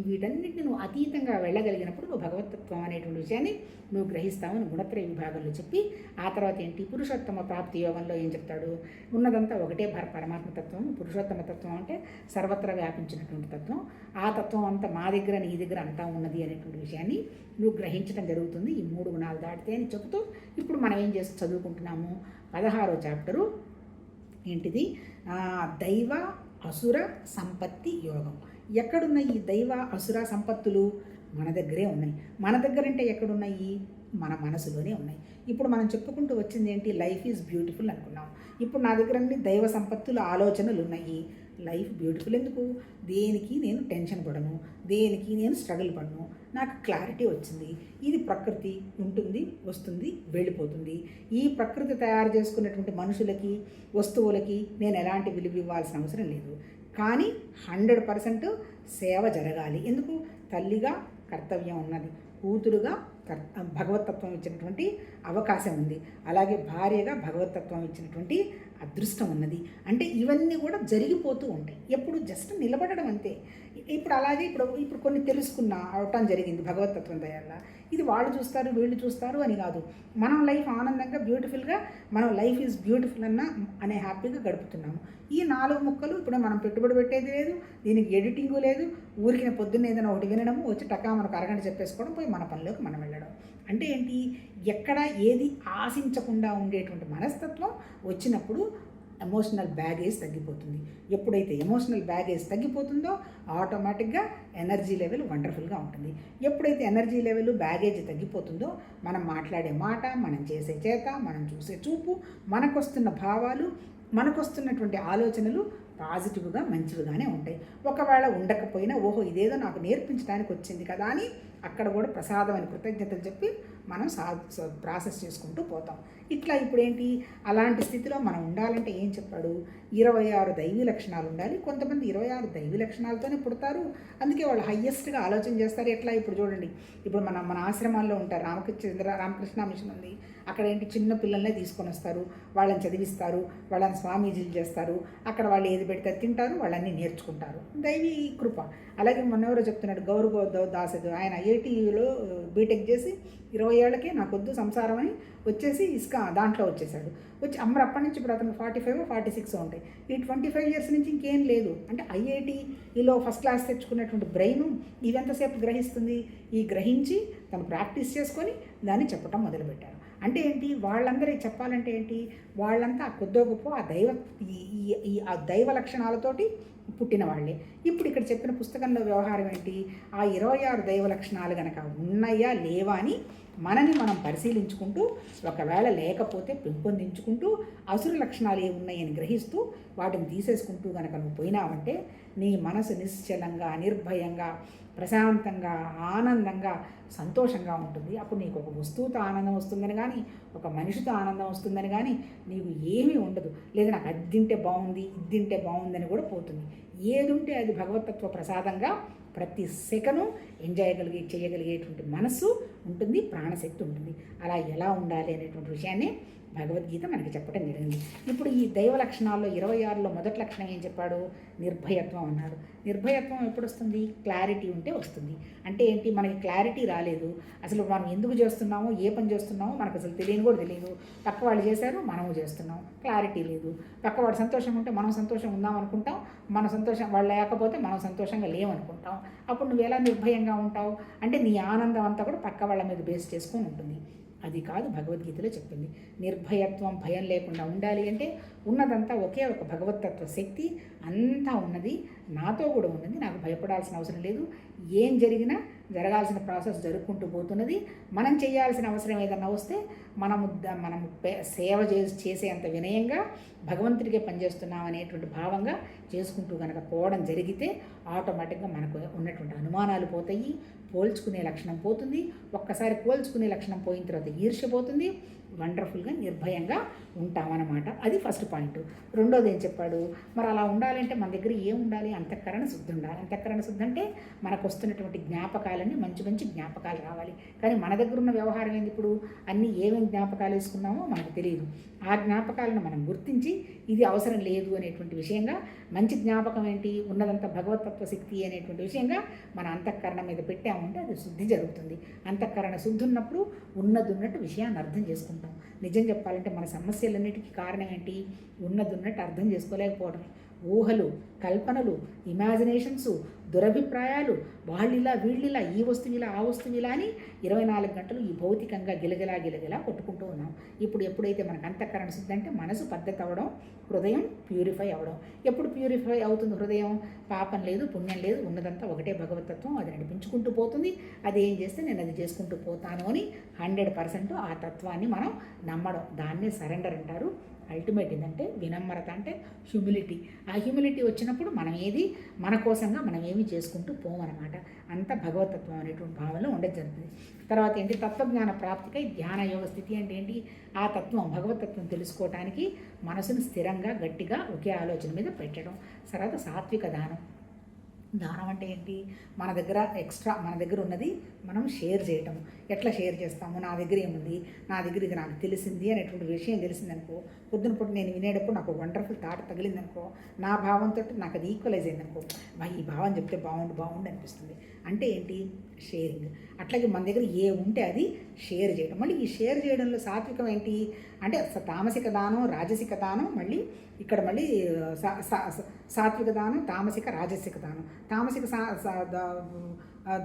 వీటన్నిటిని నువ్వు అతీతంగా వెళ్ళగలిగినప్పుడు నువ్వు భగవతత్వం అనేటువంటి విషయాన్ని నువ్వు గ్రహిస్తావని గుణత్రయ విభాగంలో చెప్పి, ఆ తర్వాత ఏంటి? పురుషోత్తమ ప్రాప్తి యోగంలో ఏం చెప్తాడు? ఉన్నదంతా ఒకటే పరమాత్మ తత్వం. పురుషోత్తమ తత్వం అంటే సర్వత్రా వ్యాపించినటువంటి తత్వం. ఆ తత్వం అంతా మా దగ్గర, నీ దగ్గర అంతా ఉన్నది అనేటువంటి విషయాన్ని నువ్వు గ్రహించడం జరుగుతుంది ఈ 3 గుణాలు దాటితే అని చెబుతూ, ఇప్పుడు మనం ఏం చేసి చదువుకుంటున్నాము? 16వ చాప్టరు ఏంటిది? దైవ అసుర సంపత్తి యోగం. ఎక్కడున్నాయి ఈ దైవ అసుర సంపత్తులు? మన దగ్గరే ఉన్నాయి. మన దగ్గర అంటే ఎక్కడున్నాయి? మన మనసులోనే ఉన్నాయి. ఇప్పుడు మనం చెప్పుకుంటూ వచ్చింది ఏంటి? లైఫ్ ఈజ్ బ్యూటిఫుల్ అనుకున్నాం. ఇప్పుడు నా దగ్గర అన్ని దైవ సంపత్తులు, ఆలోచనలు ఉన్నాయి. లైఫ్ బ్యూటిఫుల్ ఎందుకు? దేనికి నేను టెన్షన్ పడను, దేనికి నేను స్ట్రగుల్ పడను, నాకు క్లారిటీ వచ్చింది. ఇది ప్రకృతి, ఉంటుంది, వస్తుంది, వెళ్ళిపోతుంది. ఈ ప్రకృతి తయారు చేసుకున్నటువంటి మనుషులకి, వస్తువులకి నేను ఎలాంటి విలువ ఇవ్వాల్సిన అవసరం లేదు. కానీ 100% సేవ జరగాలి. ఎందుకు? తల్లిగా కర్తవ్యం ఉన్నది, కూతురుగా భగవతత్వం ఇచ్చినటువంటి అవకాశం ఉంది, అలాగే భార్యగా భగవతత్వం ఇచ్చినటువంటి అదృష్టం ఉన్నది. అంటే ఇవన్నీ కూడా జరిగిపోతూ ఉంటాయి. ఎప్పుడు జస్ట్ నిలబడడం అంతే. ఇప్పుడు అలాగే ఇప్పుడు కొన్ని తెలుసుకున్న అవటం జరిగింది భగవతత్వం దయ వల్ల. ఇది వాళ్ళు చూస్తారు, వీళ్ళు చూస్తారు అని కాదు. మనం లైఫ్ ఆనందంగా, బ్యూటిఫుల్గా, మనం లైఫ్ ఈజ్ బ్యూటిఫుల్ అనే హ్యాపీగా గడుపుతున్నాము. ఈ 4 ముక్కలు ఇప్పుడు మనం పెట్టుబడి పెట్టేది లేదు, దీనికి ఎడిటింగు లేదు. ఊరికి పొద్దున్న ఏదైనా ఒకటి వినడము, వచ్చి టకా మనకు అరగంట చెప్పేసుకోవడం, పోయి మన పనిలోకి మనం వెళ్ళడం. అంటే ఏంటి, ఎక్కడ ఏది ఆశించకుండా ఉండేటువంటి మనస్తత్వం వచ్చినప్పుడు ఎమోషనల్ బ్యాగేజ్ తగ్గిపోతుంది. ఎప్పుడైతే ఎమోషనల్ బ్యాగేజ్ తగ్గిపోతుందో ఆటోమేటిక్గా ఎనర్జీ లెవెల్ వండర్ఫుల్గా ఉంటుంది. ఎప్పుడైతే ఎనర్జీ లెవెల్ బ్యాగేజ్ తగ్గిపోతుందో మనం మాట్లాడే మాట, మనం చేసే చేత, మనం చూసే చూపు, మనకొస్తున్న భావాలు, మనకొస్తున్నటువంటి ఆలోచనలు పాజిటివ్గా మంచివిగానే ఉంటాయి. ఒకవేళ ఉండకపోయినా ఓహో ఇదేదో నాకు నేర్పించడానికి వచ్చింది కదా అని అక్కడ కూడా ప్రసాదం అని కృతజ్ఞతలు చెప్పి మనం ప్రాసెస్ చేసుకుంటూ పోతాం. ఇట్లా ఇప్పుడేంటి, అలాంటి స్థితిలో మనం ఉండాలంటే ఏం చెప్పాడు, 26 దైవీ లక్షణాలు ఉండాలి. కొంతమంది 26 దైవీ లక్షణాలతోనే పుడతారు. అందుకే వాళ్ళు హయ్యెస్ట్గా ఆలోచన చేస్తారు. ఎట్లా ఇప్పుడు చూడండి, ఇప్పుడు మన ఆశ్రమాల్లో ఉంటారు, రామకృష్ణ మిషన్ ఉంది. అక్కడ ఏంటి, చిన్న పిల్లల్నే తీసుకొని వస్తారు, వాళ్ళని చదివిస్తారు, వాళ్ళని స్వామీజీలు చేస్తారు. అక్కడ వాళ్ళు ఏది పెడితే తింటారు, వాళ్ళన్నీ నేర్చుకుంటారు. దైవీ కృప. అలాగే మొన్నెవరో చెప్తున్నాడు, గౌరవ దాసదు, ఆయన ఐఐటీలో బీటెక్ చేసి 20 ఏళ్ళకే నాకొద్దు సంసారం అని వచ్చేసి దాంట్లో వచ్చేసాడు. వచ్చి అప్పటి నుంచి ఇప్పుడు అతను 45 46 ఉంటాయి. ఈ 25 ఇయర్స్ నుంచి ఇంకేం లేదు. అంటే ఐఐటీలో ఫస్ట్ క్లాస్ తెచ్చుకున్నటువంటి బ్రెయిన్ ఇవెంతసేపు గ్రహిస్తుంది, ఈ గ్రహించి తను ప్రాక్టీస్ చేసుకొని దాన్ని చెప్పటం మొదలుపెట్టారు. అంటే ఏంటి, వాళ్ళందరికీ చెప్పాలంటే ఏంటి, వాళ్ళంతా ఆ కొద్దో గొప్ప ఆ దైవ లక్షణాలతోటి పుట్టిన వాళ్ళే. ఇప్పుడు ఇక్కడ చెప్పిన పుస్తకంలో వ్యవహారం ఏంటి, ఆ 26 దైవ లక్షణాలు కనుక ఉన్నాయా లేవా అని మనని మనం పరిశీలించుకుంటూ, ఒకవేళ లేకపోతే పెంపొందించుకుంటూ, అసురు లక్షణాలు ఏమున్నాయని గ్రహిస్తూ వాటిని తీసేసుకుంటూ కనుక నువ్వు పోయినావంటే నీ మనసు నిశ్చలంగా, నిర్భయంగా, ప్రశాంతంగా, ఆనందంగా, సంతోషంగా ఉంటుంది. అప్పుడు నీకు ఒక వస్తువుతో ఆనందం వస్తుందని కానీ, ఒక మనిషితో ఆనందం వస్తుందని కానీ నీకు ఏమీ ఉండదు. లేదా నాకు అది తింటే బాగుంది, ఇది తింటే బాగుందని కూడా పోతుంది. ఏది ఉంటే అది భగవతత్వ ప్రసాదంగా ప్రతి సెకను చేయగలిగేటువంటి మనస్సు ఉంటుంది, ప్రాణశక్తి ఉంటుంది. అలా ఎలా ఉండాలి అనేటువంటి విషయాన్ని భగవద్గీత మనకి చెప్పడం జరిగింది. ఇప్పుడు ఈ దైవ లక్షణాల్లో 26లో మొదటి లక్షణం ఏం చెప్పాడు, నిర్భయత్వం అన్నాడు. నిర్భయత్వం ఎప్పుడు వస్తుంది, క్లారిటీ ఉంటే వస్తుంది. అంటే ఏంటి, మనకి క్లారిటీ రాలేదు, అసలు మనం ఎందుకు చేస్తున్నామో, ఏ పని చేస్తున్నామో మనకు అసలు తెలియని కూడా తెలియదు. పక్క వాళ్ళు చేశారు, మనము చేస్తున్నాం, క్లారిటీ లేదు. పక్కవాడు సంతోషంగా ఉంటే మనం సంతోషంగా ఉందాం అనుకుంటాం, మన సంతోషం వాళ్ళు లేకపోతే మనం సంతోషంగా లేవనుకుంటాం. అప్పుడు నువ్వు ఎలా నిర్భయంగా ఉంటావు అంటే నీ ఆనందం అంతా కూడా పక్క వాళ్ళ మీద బేస్ చేసుకొని ఉంటుంది. అది కాదు భగవద్గీతలో చెప్పింది. నిర్భయత్వం, భయం లేకుండా ఉండాలి అంటే ఉన్నదంతా ఒకే ఒక భగవతత్వ శక్తి అంతా ఉన్నది, నాతో కూడా ఉన్నది, నాకు భయపడాల్సిన అవసరం లేదు. ఏం జరిగినా జరగాల్సిన ప్రాసెస్ జరుపుకుంటూ పోతున్నది. మనం చేయాల్సిన అవసరం ఏదన్నా వస్తే మనము సేవ చేసేంత వినయంగా భగవంతుడికే పనిచేస్తున్నాం అనేటువంటి భావంగా చేసుకుంటూ కనుక పోవడం జరిగితే ఆటోమేటిక్గా మనకు ఉన్నటువంటి అనుమానాలు పోతాయి, పోల్చుకునే లక్షణం పోతుంది. ఒక్కసారి పోల్చుకునే లక్షణం పోయిన తర్వాత ఈర్ష్య పోతుంది, వండర్ఫుల్గా నిర్భయంగా ఉంటామన్నమాట. అది ఫస్ట్ పాయింట్. రెండోది ఏం చెప్పాడు, మరి అలా ఉండాలంటే మన దగ్గర ఏం ఉండాలి, అంతఃకరణ శుద్ధి ఉండాలి. అంతఃకరణ శుద్ధి అంటే మనకు వస్తున్నటువంటి జ్ఞాపకాలన్నీ మంచి మంచి జ్ఞాపకాలు రావాలి. కానీ మన దగ్గర ఉన్న వ్యవహారం ఏంది, ఇప్పుడు అన్నీ ఏమేమి జ్ఞాపకాలు వేసుకున్నామో మనకు తెలియదు. ఆ జ్ఞాపకాలను మనం గుర్తించి ఇది అవసరం లేదు అనేటువంటి విషయంగా, మంచి జ్ఞాపకం ఏంటి, ఉన్నదంతా భగవతత్వ శక్తి అనేటువంటి విషయంగా మన అంతఃకరణ మీద పెట్టామంటే అది శుద్ధి జరుగుతుంది. అంతఃకరణ శుద్ధి ఉన్నప్పుడు ఉన్నట్టు విషయాన్ని అర్థం చేసుకుంటాం. నిజం చెప్పాలంటే మన సమస్యలన్నిటికీ కారణం ఏంటి, ఉన్నట్టు అర్థం చేసుకోలేకపోవడం. ఊహలు, కల్పనలు, ఇమాజినేషన్స్, దురభిప్రాయాలు, వాళ్ళిలా వీళ్ళిలా, ఈ వస్తువు ఇలా, ఆ వస్తువు ఇలా అని 24 గంటలు ఈ భౌతికంగా గిలగిలా కొట్టుకుంటూ ఉన్నాం. ఇప్పుడు ఎప్పుడైతే మనకు అంతఃకరణ శుద్ధి అంటే మనసు పద్ధతి అవ్వడం, హృదయం ప్యూరిఫై అవ్వడం. ఎప్పుడు ప్యూరిఫై అవుతుంది హృదయం, పాపం లేదు, పుణ్యం లేదు, ఉన్నదంతా ఒకటే భగవతత్వం, అది నడిపించుకుంటూ పోతుంది. అది ఏం చేస్తే నేను అది చేసుకుంటూ పోతాను అని 100% ఆ తత్వాన్ని మనం నమ్మడం, దాన్నే సరెండర్ అంటారు. అల్టిమేట్ ఏంటంటే వినమ్రత, అంటే హ్యూమిలిటీ. ఆ హ్యూమిలిటీ వచ్చినప్పుడు మనం ఏది మన కోసంగా మనం ఏమి చేసుకుంటూ పోమన్నమాట. అంత భగవతత్వం అనేటువంటి భావనలో ఉండేది జరుగుతుంది. తర్వాత ఏంటి, తత్వజ్ఞాన ప్రాప్తికై ధ్యాన యోగ స్థితి అంటే ఏంటి, ఆ తత్వం భగవతత్వం తెలుసుకోవటానికి మనసును స్థిరంగా గట్టిగా ఒకే ఆలోచన మీద పెట్టడం. తర్వాత సాత్విక దానం, దానం అంటే ఏంటి? మన దగ్గర ఎక్స్ట్రా మన దగ్గర ఉన్నది మనం షేర్ చేయటం. ఎట్లా షేర్ చేస్తాము? నా దగ్గర ఏముంది, నా దగ్గర ఇది నాకు తెలిసింది అనేటువంటి విషయం తెలిసిందనుకో, పొద్దున పూట నేను వినేటప్పుడు నాకు వండర్ఫుల్ థాట్ తగిలిందనుకో, నా భావంతో నాకు అది ఈక్వలైజ్ అయిందనుకో, ఈ భావం చెప్తే బాగుండు అనిపిస్తుంది. అంటే ఏంటి? షేరింగ్. అట్లాగే మన దగ్గర ఏ ఉంటే అది షేర్ చేయడం. మళ్ళీ ఈ షేర్ చేయడంలో సాత్వికం ఏంటి అంటే తామసిక దానం, రాజసిక దానం, మళ్ళీ ఇక్కడ మళ్ళీ సాత్విక దానం, తామసిక రాజసిక దానం. తామసిక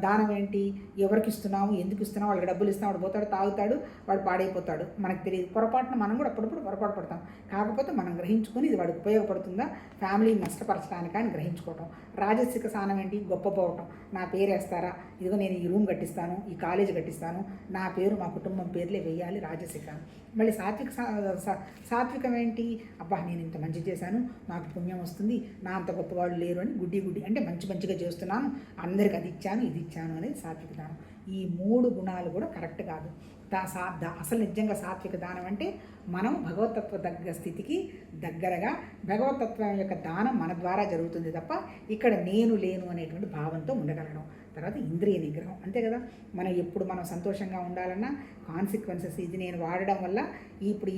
దానం ఏంటి? ఎవరికి ఇస్తున్నాము, ఎందుకు ఇస్తున్నాము, వాళ్ళకి డబ్బులు ఇస్తాం, వాడు పోతాడు, తాగుతాడు, వాడు పాడైపోతాడు, మనకు తెలియదు. పొరపాటున మనం కూడా అప్పుడప్పుడు పొరపాటు పడతాం. కాకపోతే మనం గ్రహించుకొని ఇది వాడికి ఉపయోగపడుతుందా, ఫ్యామిలీని నష్టపరచడానికి అని గ్రహించుకోవటం. రాజసిక స్థానం ఏంటి? గొప్పపోవటం. నా పేరు వేస్తారా, ఇదిగో నేను ఈ రూమ్ కట్టిస్తాను, ఈ కాలేజీ కట్టిస్తాను, నా పేరు మా కుటుంబం పేర్లే వేయాలి, రాజసిక. మళ్ళీ సాత్వికం ఏంటి? అబ్బా నేను ఇంత మంచి చేశాను, నాకు పుణ్యం వస్తుంది, నా అంత గొప్పవాళ్ళు లేరు అని గుడ్డి అంటే మంచిగా చేస్తున్నాను, అందరికి అది ఇచ్చాను ఇది ఇచ్చాను అనేది సాత్విక దానం. ఈ 3 గుణాలు కూడా కరెక్ట్ కాదు. అసలు నిజంగా సాత్విక దానం అంటే మనం భగవతత్వ స్థితికి దగ్గరగా భగవతత్వం యొక్క దానం మన ద్వారా జరుగుతుంది తప్ప ఇక్కడ నేను లేను అనేటువంటి భావంతో ఉండగలడం. తర్వాత ఇంద్రియ నిగ్రహం, అంతే కదా. మనం సంతోషంగా ఉండాలన్నా కాన్సిక్వెన్సెస్ ఇది నేను వాడడం వల్ల ఇప్పుడు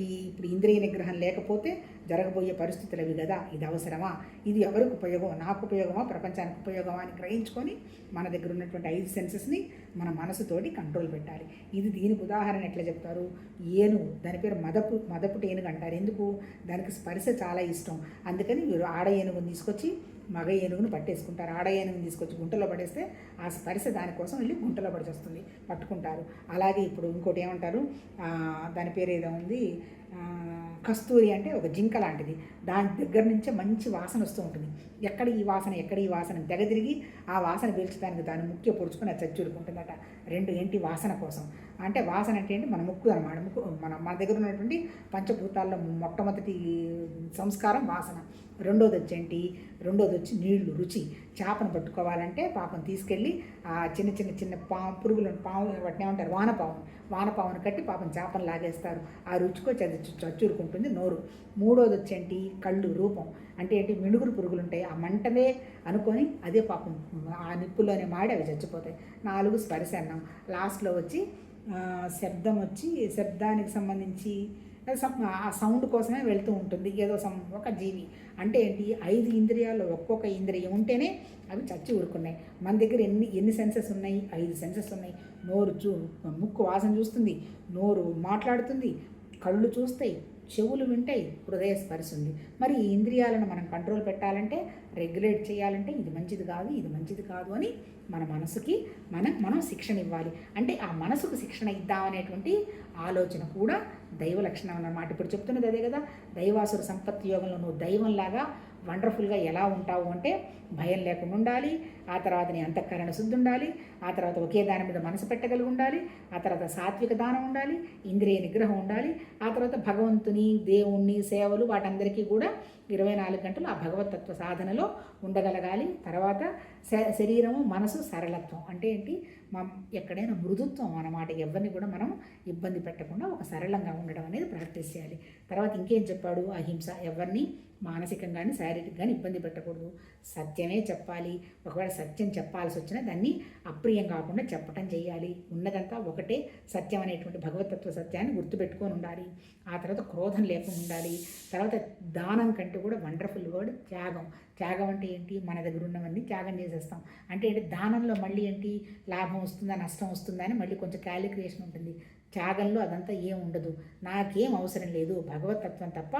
ఇంద్రియ నిగ్రహం లేకపోతే జరగబోయే పరిస్థితులు అవి కదా, ఇది అవసరమా, ఇది ఎవరికి ఉపయోగం, నాకు ఉపయోగమా, ప్రపంచానికి ఉపయోగమా అని గ్రహించుకొని మన దగ్గర ఉన్నటువంటి 5 సెన్సెస్ని మన మనసుతోటి కంట్రోల్ పెట్టాలి. దీనికి ఉదాహరణ ఎట్లా చెప్తారు? ఏనుగు, దాని పేరు మదపుటి ఏనుగు అంటారు. ఎందుకు? దానికి స్పర్శ చాలా ఇష్టం. అందుకని వీరు ఆడ ఏనుగుని తీసుకొచ్చి మగ ఏనుగును పట్టేసుకుంటారు. ఆడ ఏనుగుని తీసుకొచ్చి గుంటలో పడేస్తే ఆ స్పర్శ దానికోసం వెళ్ళి గుంటలో పడిచేస్తుంది, పట్టుకుంటారు. అలాగే ఇప్పుడు ఇంకోటి ఏమంటారు, దాని పేరు ఏదో ఉంది, కస్తూరి అంటే ఒక జింక లాంటిది. దాని దగ్గర నుంచే మంచి వాసన వస్తూ ఉంటుంది. ఎక్కడ ఈ వాసన తెగ తిరిగి ఆ వాసన పీల్చడానికి దాని ముఖ్య పొడుచుకొని అది చచ్చుడుకుంటుందట. ఏంటి? వాసన కోసం. అంటే వాసన అంటే ఏంటి? మన ముక్కు అన్నమాట. మన దగ్గర ఉన్నటువంటి పంచభూతాల్లో మొట్టమొదటి సంస్కారం వాసన. రెండోది వచ్చి నీళ్లు, రుచి. చేపను పట్టుకోవాలంటే పాపం తీసుకెళ్ళి ఆ చిన్న పాము వాటిని ఏమంటారు, వానపావును కట్టి పాపం చేపను లాగేస్తారు. ఆ రుచికో చచ్చురుకుంటుంది నోరు. మూడోది వచ్చేంటి? కళ్ళు, రూపం. అంటే ఏంటి? మిణుగురు పురుగులు ఉంటాయి, ఆ మంటనే అనుకొని అదే పాపం ఆ నిప్పుల్లోనే మాడి అవి చచ్చిపోతాయి. 4 స్పర్శ అన్నాం. లాస్ట్లో వచ్చి శబ్దానికి సంబంధించి ఆ సౌండ్ కోసమే వెళ్తూ ఉంటుంది ఏదో ఒక జీవి. అంటే ఏంటి? 5 ఇంద్రియాల్లో ఒక్కొక్క ఇంద్రియం ఉంటేనే అవి చచ్చి ఊరుకున్నాయి. మన దగ్గర ఎన్ని సెన్సెస్ ఉన్నాయి? 5 సెన్సెస్ ఉన్నాయి. ముక్కు వాసన చూస్తుంది, నోరు మాట్లాడుతుంది, కళ్ళు చూస్తాయి, చెవులు వింటాయి, హృదయ స్పర్శ ఉంది. మరి ఈ ఇంద్రియాలను మనం కంట్రోల్ పెట్టాలంటే, రెగ్యులేట్ చేయాలంటే ఇది మంచిది కాదు అని మన మనసుకి మనం శిక్షణ ఇవ్వాలి. అంటే ఆ మనసుకు శిక్షణ ఇద్దామనేటువంటి ఆలోచన కూడా దైవ లక్షణం అన్నమాట. ఇప్పుడు చెప్తున్నది అదే కదా, దైవాసుర సంపత్తి యోగంలో నువ్వు దైవంలాగా వండర్ఫుల్గా ఎలా ఉంటావు అంటే భయం లేకుండా ఉండాలి, ఆ తర్వాత నీ అంతఃకరణ శుద్ధి ఉండాలి, ఆ తర్వాత ఒకే దాని మీద మనసు పెట్టగలిగి ఉండాలి, ఆ తర్వాత సాత్విక దానం ఉండాలి, ఇంద్రియ నిగ్రహం ఉండాలి, ఆ తర్వాత భగవంతుని, దేవుణ్ణి, సేవలు వాటందరికీ కూడా 24 గంటలు ఆ భగవతత్వ సాధనలో ఉండగలగాలి. తర్వాత శరీరము, మనసు, సరళత్వం. అంటే ఏంటి? ఎక్కడైనా మృదుత్వం అన్నమాట. ఎవరిని కూడా మనం ఇబ్బంది పెట్టకుండా ఒక సరళంగా ఉండడం అనేది ప్రాక్టీస్ చేయాలి. తర్వాత ఇంకేం చెప్పాడు? అహింస. ఎవరిని మానసికంగా కానీ శారీరకంగా కానీ ఇబ్బంది పెట్టకూడదు. సత్యమే చెప్పాలి. ఒకవేళ సత్యం చెప్పాల్సి వచ్చినా దాన్ని అప్రియం కాకుండా చెప్పటం చేయాలి. ఉన్నదంతా ఒకటే సత్యం అనేటువంటి భగవతత్వ సత్యాన్ని గుర్తుపెట్టుకొని ఉండాలి. ఆ తర్వాత క్రోధం లేకుండా ఉండాలి. తర్వాత దానం కంటే కూడా వండర్ఫుల్ వర్డ్ త్యాగం. త్యాగం అంటే ఏంటి? మన దగ్గర ఉన్నవన్నీ త్యాగం చేసేస్తాం. అంటే ఏంటి? దానంలో మళ్ళీ ఏంటి? లాభం వస్తుందా, నష్టం వస్తుందా అని మళ్ళీ కొంచెం క్యాలిక్యులేషన్ ఉంటుంది. త్యాగంలో అదంతా ఏం ఉండదు. నాకేం అవసరం లేదు, భగవతత్వం తప్ప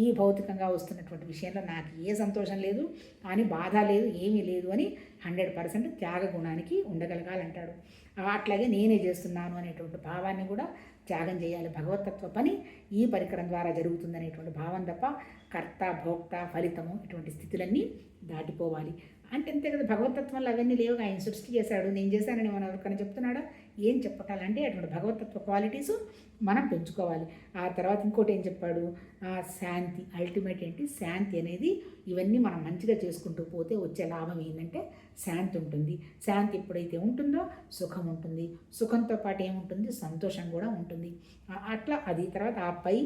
ఈ భౌతికంగా వస్తున్నటువంటి విషయంలో నాకు ఏ సంతోషం లేదు అని బాధ లేదు, ఏమీ లేదు అని 100% త్యాగ గుణానికి ఉండగలగాలంటాడు. అట్లాగే నేనే చేస్తున్నాను అనేటువంటి భావాన్ని కూడా త్యాగం చేయాలి. భగవతత్వ పని ఈ పరికరం ద్వారా జరుగుతుందనేటువంటి భావం తప్ప కర్త, భోక్త, ఫలితము ఇటువంటి స్థితులన్నీ దాటిపోవాలి. అంటే అంతే కదా, భగవతత్వంలో అవన్నీ లేవుగా. ఆయన సృష్టి చేశాడు, నేను చేశానని మనం ఎవరికైనా చెప్తున్నాడా? ఏం చెప్పటాలంటే అటువంటి భగవతత్వ క్వాలిటీస్ మనం పెంచుకోవాలి. ఆ తర్వాత ఇంకోటి ఏం చెప్పాడు, శాంతి. అల్టిమేట్ ఏంటి, శాంతి అనేది ఇవన్నీ మనం మంచిగా చేసుకుంటూ పోతే వచ్చే లాభం ఏంటంటే శాంతి ఉంటుంది. శాంతి ఎప్పుడైతే ఉంటుందో సుఖం ఉంటుంది, సుఖంతో పాటు ఏముంటుంది, సంతోషం కూడా ఉంటుంది. అట్లా అది తర్వాత ఆపై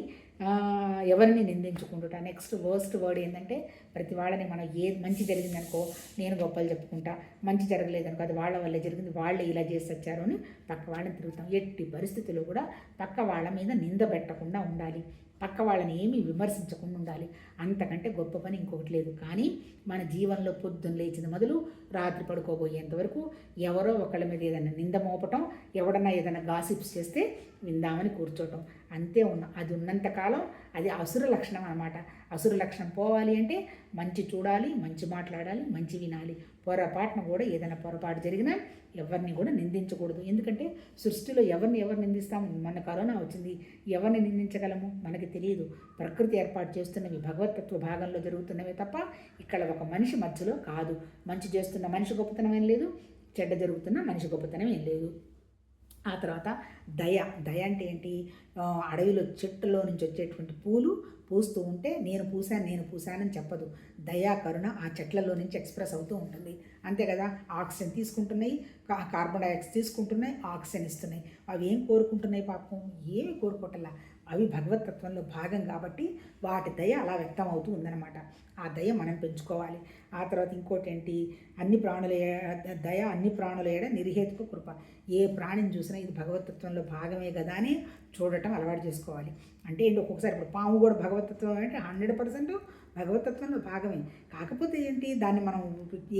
ఎవరిని నిందించుకుంటుట. నెక్స్ట్ వర్స్ట్ వర్డ్ ఏంటంటే ప్రతి వాళ్ళని మనం మంచి జరిగిందనుకో నేను గొప్పలు చెప్పుకుంటా, మంచి జరగలేదనుకో అది వాళ్ళ వల్లే జరిగింది, వాళ్ళే ఇలా చేసి వచ్చారు అని పక్క వాళ్ళని తిరుగుతాం. ఎట్టి పరిస్థితుల్లో కూడా పక్క వాళ్ళ మీద నింద పెట్టకుండా ఉండాలి, పక్క వాళ్ళని ఏమీ విమర్శించకుండా ఉండాలి. అంతకంటే గొప్ప పని ఇంకొకటి లేదు. కానీ మన జీవనంలో పొద్దున్న లేచింది మొదలు రాత్రి పడుకోబోయేంత వరకు ఎవరో ఒకళ్ళ మీద ఏదైనా నింద మోపటం, ఎవడన్నా ఏదైనా గాసిప్స్ చేస్తే విందామని కూర్చోవటం, అంతే అది ఉన్నంతకాలం అది అసుర లక్షణం అన్నమాట. అసుర లక్షణం పోవాలి అంటే మంచి చూడాలి, మంచి మాట్లాడాలి, మంచి వినాలి. పొరపాటున కూడా ఏదైనా పొరపాటు జరిగినా ఎవరిని కూడా నిందించకూడదు. ఎందుకంటే సృష్టిలో ఎవరిని నిందిస్తాము? మన కరోనా వచ్చింది, ఎవరిని నిందించగలము? మనకి తెలియదు. ప్రకృతి ఏర్పాటు చేస్తున్నవి భగవతత్వ భాగంలో జరుగుతున్నవే తప్ప ఇక్కడ ఒక మనిషి మధ్యలో కాదు. మంచి చేస్తున్న మనిషి గొప్పతనం ఏం లేదు, చెడ్డ జరుగుతున్న మనిషి గొప్పతనం ఏం లేదు. ఆ తర్వాత దయ. దయ అంటే ఏంటి, అడవిలో చెట్టులో నుంచి వచ్చేటువంటి పూలు పూస్తూ ఉంటే నేను పూసానని చెప్పదు. దయా కరుణ ఆ చెట్లలో నుంచి ఎక్స్ప్రెస్ అవుతూ ఉంటుంది, అంతే కదా. ఆక్సిజన్ తీసుకుంటున్నాయి, కార్బన్ డైఆక్సైడ్ తీసుకుంటున్నాయి, ఆక్సిజన్ ఇస్తున్నాయి. అవి ఏం కోరుకుంటున్నాయి పాపం? ఏమి కోరుకోవట్లా. అవి భగవతత్వంలో భాగం కాబట్టి వాటి దయ అలా వ్యక్తం అవుతూ ఉందన్నమాట. ఆ దయ మనం పెంచుకోవాలి. ఆ తర్వాత ఇంకోటి ఏంటి, దయ అన్ని ప్రాణుల ఏడ నిర్హేతుక కృప. ఏ ప్రాణిని చూసినా ఇది భగవతత్వంలో భాగమే కదా అని చూడటం అలవాటు చేసుకోవాలి. అంటే ఏంటి, ఒక్కొక్కసారి ఇప్పుడు పాము కూడా భగవతత్వం అంటే 100% భగవతత్వంలో భాగమే. కాకపోతే ఏంటి, దాన్ని మనం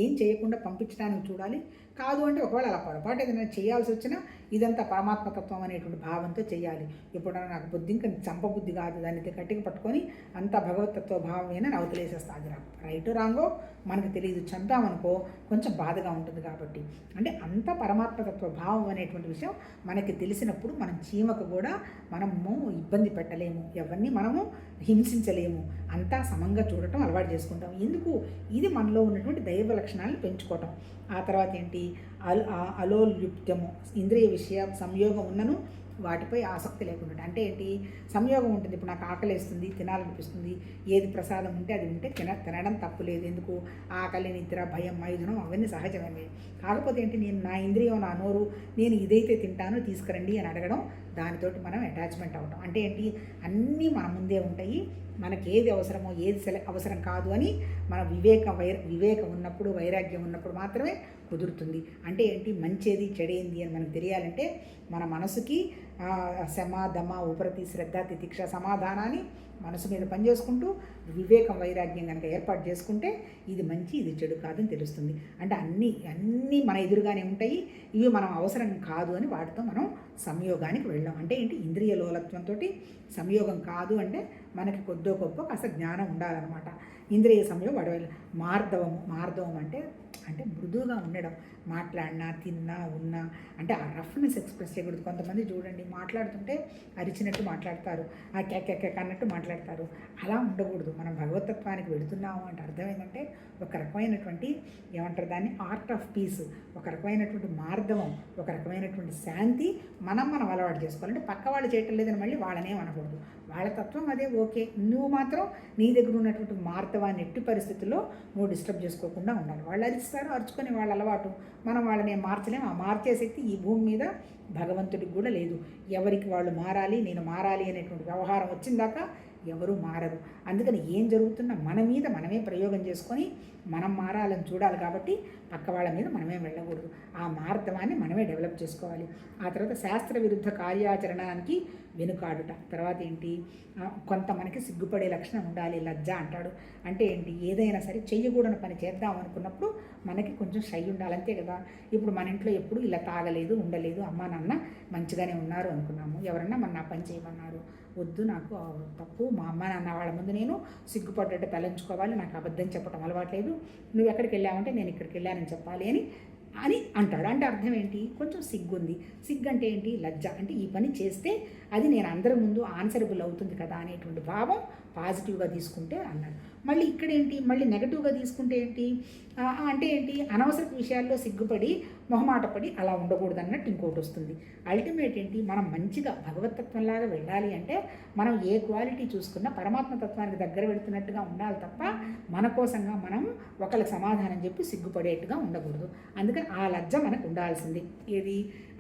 ఏం చేయకుండా పంపించడానికి చూడాలి. కాదు అంటే ఒకవేళ అలా పొరపాటు ఏదైనా చేయాల్సి వచ్చినా ఇదంతా పరమాత్మతత్వం అనేటువంటి భావంతో చేయాలి. ఎప్పుడైనా నాకు బుద్ధి ఇంకా చంపబుద్ధి కాదు, దాన్ని గట్టిగా పట్టుకొని అంతా భగవతత్వ భావమేనా అవతలేసేస్తా. అది రైట్ రాంగో మనకు తెలియదు, చంపామనుకో కొంచెం బాధగా ఉంటుంది. కాబట్టి అంటే అంత పరమాత్మతత్వ భావం అనేటువంటి విషయం మనకి తెలిసినప్పుడు మనం చీమకు కూడా మనము ఇబ్బంది పెట్టలేము, ఎవరిని మనము హింసించలేము, అంతా సమంగా చూడటం అలవాటు చేసుకుంటాం. ఎందుకు? ఇది మనలో ఉన్నటువంటి దైవ లక్షణాలను పెంచుకోవటం. ఆ తర్వాత ఏంటి, అలోలుప్తము. ఇంద్రియ విషయ సంయోగం ఉన్నను వాటిపై ఆసక్తి లేకుండా. అంటే ఏంటి, సంయోగం ఉంటుంది. ఇప్పుడు నాకు ఆకలి వేస్తుంది, తినాలనిపిస్తుంది, ఏది ప్రసాదం ఉంటే అది ఉంటే తినడం తప్పు లేదు. ఎందుకు? ఆకలి, నిద్ర, భయం, మైథునం అవన్నీ సహజమే. కాకపోతే ఏంటి, నేను నా ఇంద్రియం, నా నోరు, నేను ఇదైతే తింటానో తీసుకురండి అని అడగడం, దానితోటి మనం అటాచ్మెంట్ అవ్వడం. అంటే ఏంటి, అన్నీ మన ముందే ఉంటాయి, మనకి ఏది అవసరమో ఏది అవసరం కాదు అని మన వివేకం ఉన్నప్పుడు, వైరాగ్యం ఉన్నప్పుడు మాత్రమే కుదురుతుంది. అంటే ఏంటి, మంచేది చెడేంది అని మనకు తెలియాలంటే మన మనసుకి శమ, దమ, ఉపరతి, శ్రద్ధ, తితిక్ష, సమాధానాన్ని మనసు మీద పనిచేసుకుంటూ వివేకం, వైరాగ్యం కనుక ఏర్పాటు చేసుకుంటే ఇది మంచి ఇది చెడు కాదని తెలుస్తుంది. అంటే అన్నీ మన ఎదురుగానే ఉంటాయి, ఇవి మనం అవసరం కాదు అని వాటితో మనం సంయోగానికి వెళ్ళాం. అంటే ఏంటి, ఇంద్రియ లోలత్వంతో సంయోగం కాదు అంటే మనకి కొద్దో గొప్ప కాస్త జ్ఞానం ఉండాలన్నమాట. ఇంద్రియ సంయోగం అడవాలి. మార్దవం అంటే మృదువుగా ఉండడం, మాట్లాడినా, తిన్నా, ఉన్నా అంటే ఆ రఫ్నెస్ ఎక్స్ప్రెస్ చేయకూడదు. కొంతమంది చూడండి మాట్లాడుతుంటే అరిచినట్టు మాట్లాడతారు, ఆ కేక అన్నట్టు మాట్లాడతారు. అలా ఉండకూడదు. మనం భగవతత్వానికి వెళుతున్నాము అంటే అర్థం ఏంటంటే ఒక రకమైనటువంటి ఏమంటారు దాన్ని, ఆర్ట్ ఆఫ్ పీస్, ఒక రకమైనటువంటి మార్దవం, ఒక రకమైనటువంటి శాంతి మనం అలవాటు చేసుకోవాలంటే పక్క వాళ్ళు చేయటం లేదని మళ్ళీ వాళ్ళనే అనకూడదు. వాళ్ళ తత్వం అదే, ఓకే. నువ్వు మాత్రం నీ దగ్గర ఉన్నటువంటి మార్దవాన్ని ఎట్టి పరిస్థితుల్లో నువ్వు డిస్టర్బ్ చేసుకోకుండా ఉండాలి. వాళ్ళు అరిస్తారు, అరుచుకొని వాళ్ళ అలవాటు, మనం వాళ్ళని మార్చలేము. ఆ మార్చే శక్తి ఈ భూమి మీద భగవంతుడికి కూడా లేదు. ఎవరికి వాళ్ళు మారాలి, నేను మారాలి అనేటువంటి వ్యవహారం వచ్చిందాకా ఎవరు మారరు. అందుకని ఏం జరుగుతున్నా మన మీద మనమే ప్రయోగం చేసుకొని మనం మారాలని చూడాలి. కాబట్టి పక్క వాళ్ళ మీద మనమే వెళ్ళకూడదు. ఆ మార్గవాన్ని మనమే డెవలప్ చేసుకోవాలి. ఆ తర్వాత శాస్త్ర విరుద్ధ కార్యాచరణానికి వెనుకాడుట. తర్వాత ఏంటి, కొంత మనకి సిగ్గుపడే లక్షణం ఉండాలి. లజ్జ అంటాడు. అంటే ఏంటి, ఏదైనా సరే చెయ్యకూడని పని చేద్దాం అనుకున్నప్పుడు మనకి కొంచెం షై ఉండాలి, అంతే కదా. ఇప్పుడు మన ఇంట్లో ఎప్పుడు ఇలా తాగలేదు, ఉండలేదు, అమ్మా నాన్న మంచిగానే ఉన్నారు అనుకున్నాము. ఎవరన్నా మన నా పని చేయమన్నారు, వద్దు, నాకు తప్పు, మా అమ్మ నాన్న వాళ్ళ ముందు నేను సిగ్గుపడ్డట్టు తలంచుకోవాలి, నాకు అబద్ధం చెప్పడం అలవాట్లేదు, నువ్వు ఎక్కడికి వెళ్ళావంటే నేను ఇక్కడికి వెళ్ళానని చెప్పాలి అని అంటాడు. అంటే అర్థం ఏంటి, కొంచెం సిగ్గుంది. సిగ్గు అంటే ఏంటి, లజ్జ. అంటే ఈ పని చేస్తే అది నేను అందరి ముందు ఆన్సరబుల్ అవుతుంది కదా అనేటువంటి భావం పాజిటివ్గా తీసుకుంటే అన్నాడు. మళ్ళీ ఇక్కడేంటి, మళ్ళీ నెగటివ్గా తీసుకుంటే ఏంటి అంటే ఏంటి, అనవసర విషయాల్లో సిగ్గుపడి మొహమాటపడి అలా ఉండకూడదు అన్నట్టు ఇంకోటి వస్తుంది. అల్టిమేట్ ఏంటి, మనం మంచిగా భగవతత్వంలాగా వెళ్ళాలి అంటే మనం ఏ క్వాలిటీ చూసుకున్నా పరమాత్మ తత్వానికి దగ్గర వెళుతున్నట్టుగా ఉండాలి తప్ప మన కోసంగా మనం ఒకళ్ళకి సమాధానం చెప్పి సిగ్గుపడేట్టుగా ఉండకూడదు. అందుకని ఆ లజ్జ మనకు ఉండాల్సింది. ఏది,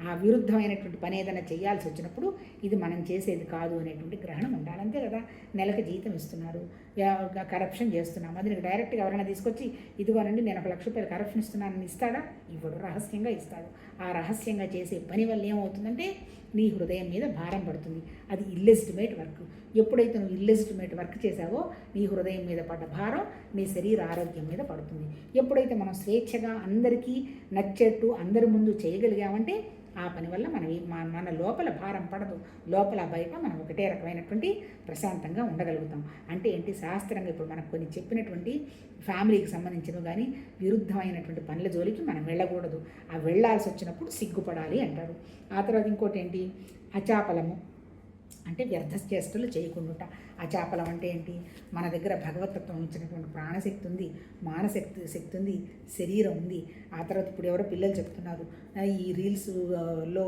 ఆ విరుద్ధమైనటువంటి పని ఏదైనా చేయాల్సి వచ్చినప్పుడు ఇది మనం చేసేది కాదు అనేటువంటి గ్రహణం ఉండాలి. అంతే కదా, నెలకు జీతం ఇస్తున్నారు, కరప్షన్ చేస్తున్నాం, అది నీకు డైరెక్ట్గా ఎవరైనా తీసుకొచ్చి ఇదిగోనండి నేను 1,00,000 రూపాయలు కరప్షన్ ఇస్తున్నానని ఇస్తాడా? ఇవ్వడు, రహస్యంగా ఇస్తాడు. ఆ రహస్యంగా చేసే పని వల్ల ఏమవుతుందంటే నీ హృదయం మీద భారం పడుతుంది. అది ఇల్లెజిటిమేట్ వర్క్. ఎప్పుడైతే నువ్వు ఇల్లెజిటిమేట్ వర్క్ చేసావో నీ హృదయం మీద పడ్డ భారం నీ శరీర ఆరోగ్యం మీద పడుతుంది. ఎప్పుడైతే మనం స్వేచ్ఛగా అందరికీ నచ్చేట్టు అందరి ముందు చేయగలిగామంటే ఆ పని వల్ల మన లోపల భారం పడదు, లోపల బయట మనం ఒకటే రకమైనటువంటి ప్రశాంతంగా ఉండగలుగుతాం. అంటే ఏంటి, శాస్త్రంగా ఇప్పుడు మనకు కొన్ని చెప్పినటువంటి ఫ్యామిలీకి సంబంధించినవి కానీ విరుద్ధమైనటువంటి పనుల జోలికి మనం వెళ్ళకూడదు. ఆ వెళ్ళాల్సి వచ్చినప్పుడు సిగ్గుపడాలి అంటారు. ఆ తర్వాత ఇంకోటి ఏంటి, అచాపలము అంటే వ్యర్థ చేష్టలు చేయకుండా. అచాపలం అంటే ఏంటి, మన దగ్గర భగవతత్వం ఇచ్చినటువంటి ప్రాణశక్తి ఉంది, శక్తి ఉంది, శరీరం ఉంది. ఆ తర్వాత ఇప్పుడు ఎవరో పిల్లలు చెప్తున్నారు, ఈ రీల్స్లో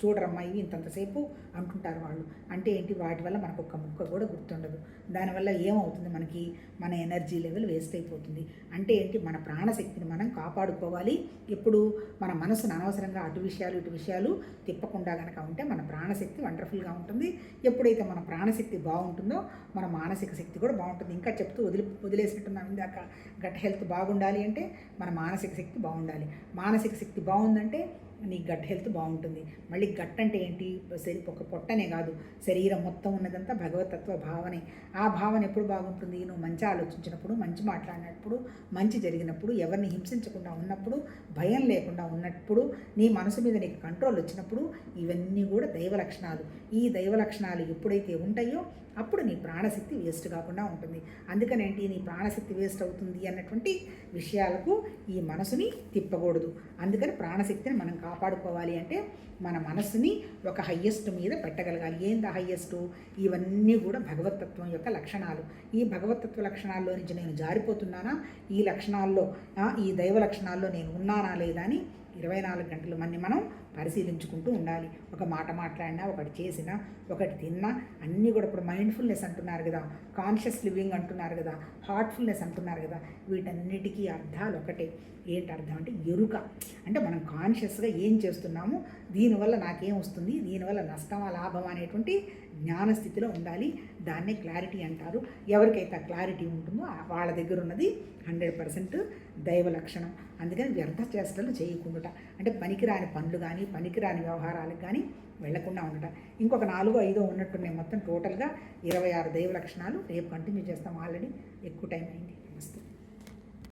చూడరమ్మా ఇవి ఇంతంతసేపు అంటుంటారు వాళ్ళు. అంటే ఏంటి, వాటి వల్ల మనకు ఒక్క ముక్క కూడా గుర్తుండదు. దానివల్ల ఏమవుతుంది, మనకి మన ఎనర్జీ లెవెల్ వేస్ట్ అయిపోతుంది. అంటే ఏంటి, మన ప్రాణశక్తిని మనం కాపాడుకోవాలి. ఎప్పుడు మన మనసును అనవసరంగా అటు విషయాలు ఇటు విషయాలు తిప్పకుండా కనుక ఉంటే మన ప్రాణశక్తి వండర్ఫుల్గా ఉంటుంది. ఎప్పుడైతే మన ప్రాణశక్తి బాగుంటుందో మన మానసిక శక్తి కూడా బాగుంటుంది. ఇంకా చెప్తూ వదిలేసినట్టున్నాం ఇందాక, గట్ హెల్త్ బాగుండాలి అంటే మన మానసిక శక్తి బాగుండాలి. మానసిక శక్తి బాగుందంటే నీ గట్ హెల్త్ బాగుంటుంది. మళ్ళీ గట్ అంటే ఏంటి, ఒక పొట్టనే కాదు, శరీరం మొత్తం ఉన్నదంతా భగవతత్వ భావనే. ఆ భావన ఎప్పుడు బాగుంటుంది, నువ్వు మంచి ఆలోచించినప్పుడు, మంచి మాట్లాడినప్పుడు, మంచి జరిగినప్పుడు, ఎవరిని హింసించకుండా ఉన్నప్పుడు, భయం లేకుండా ఉన్నప్పుడు, నీ మనసు మీద నీకు కంట్రోల్ వచ్చినప్పుడు, ఇవన్నీ కూడా దైవ లక్షణాలు. ఈ దైవ లక్షణాలు ఎప్పుడైతే ఉంటాయో అప్పుడు నీ ప్రాణశక్తి వేస్ట్ కాకుండా ఉంటుంది. అందుకనేంటి, నీ ప్రాణశక్తి వేస్ట్ అవుతుంది అన్నటువంటి విషయాలకు ఈ మనసుని తిప్పకూడదు. అందుకని ప్రాణశక్తిని మనం కాపాడుకోవాలి అంటే మన మనసుని ఒక హయ్యెస్ట్ మీద పెట్టగలగాలి. ఏంది హయ్యెస్ట్, ఇవన్నీ కూడా భగవతత్వం యొక్క లక్షణాలు. ఈ భగవతత్వ లక్షణాల్లో నుంచి నేను జారిపోతున్నానా, ఈ లక్షణాల్లో ఈ దైవ లక్షణాల్లో నేను ఉన్నానా లేదా అని 24 గంటలు మనం పరిశీలించుకుంటూ ఉండాలి. ఒక మాట మాట్లాడినా, ఒకటి చేసినా, ఒకటి తిన్నా, అన్నీ కూడా ఇప్పుడు మైండ్ఫుల్నెస్ అంటున్నారు కదా, కాన్షియస్ లివింగ్ అంటున్నారు కదా, హార్ట్ఫుల్నెస్ అంటున్నారు కదా, వీటన్నిటికీ అర్థాలు ఒకటే. ఏంటి అర్థం అంటే ఎరుక. అంటే మనం కాన్షియస్గా ఏం చేస్తున్నాము, దీనివల్ల నాకేం వస్తుంది, దీనివల్ల నష్టమా లాభమా అనేటువంటి జ్ఞానస్థితిలో ఉండాలి. దాన్నే క్లారిటీ అంటారు. ఎవరికైతే క్లారిటీ ఉంటుందో వాళ్ళ దగ్గర ఉన్నది 100% దైవ లక్షణం. అందుకని వ్యర్థ చేష్టలు చేయకుండా, అంటే పనికిరాని పనులు కానీ పనికిరాని వ్యవహారాలకు కానీ వెళ్లకుండా ఉండటం. ఇంకొక 4-5 ఉన్నట్టున్నాయి. మొత్తం టోటల్గా 26 దైవ లక్షణాలు. రేపు కంటిన్యూ చేస్తాం, ఆల్రెడీ ఎక్కువ టైం అయింది.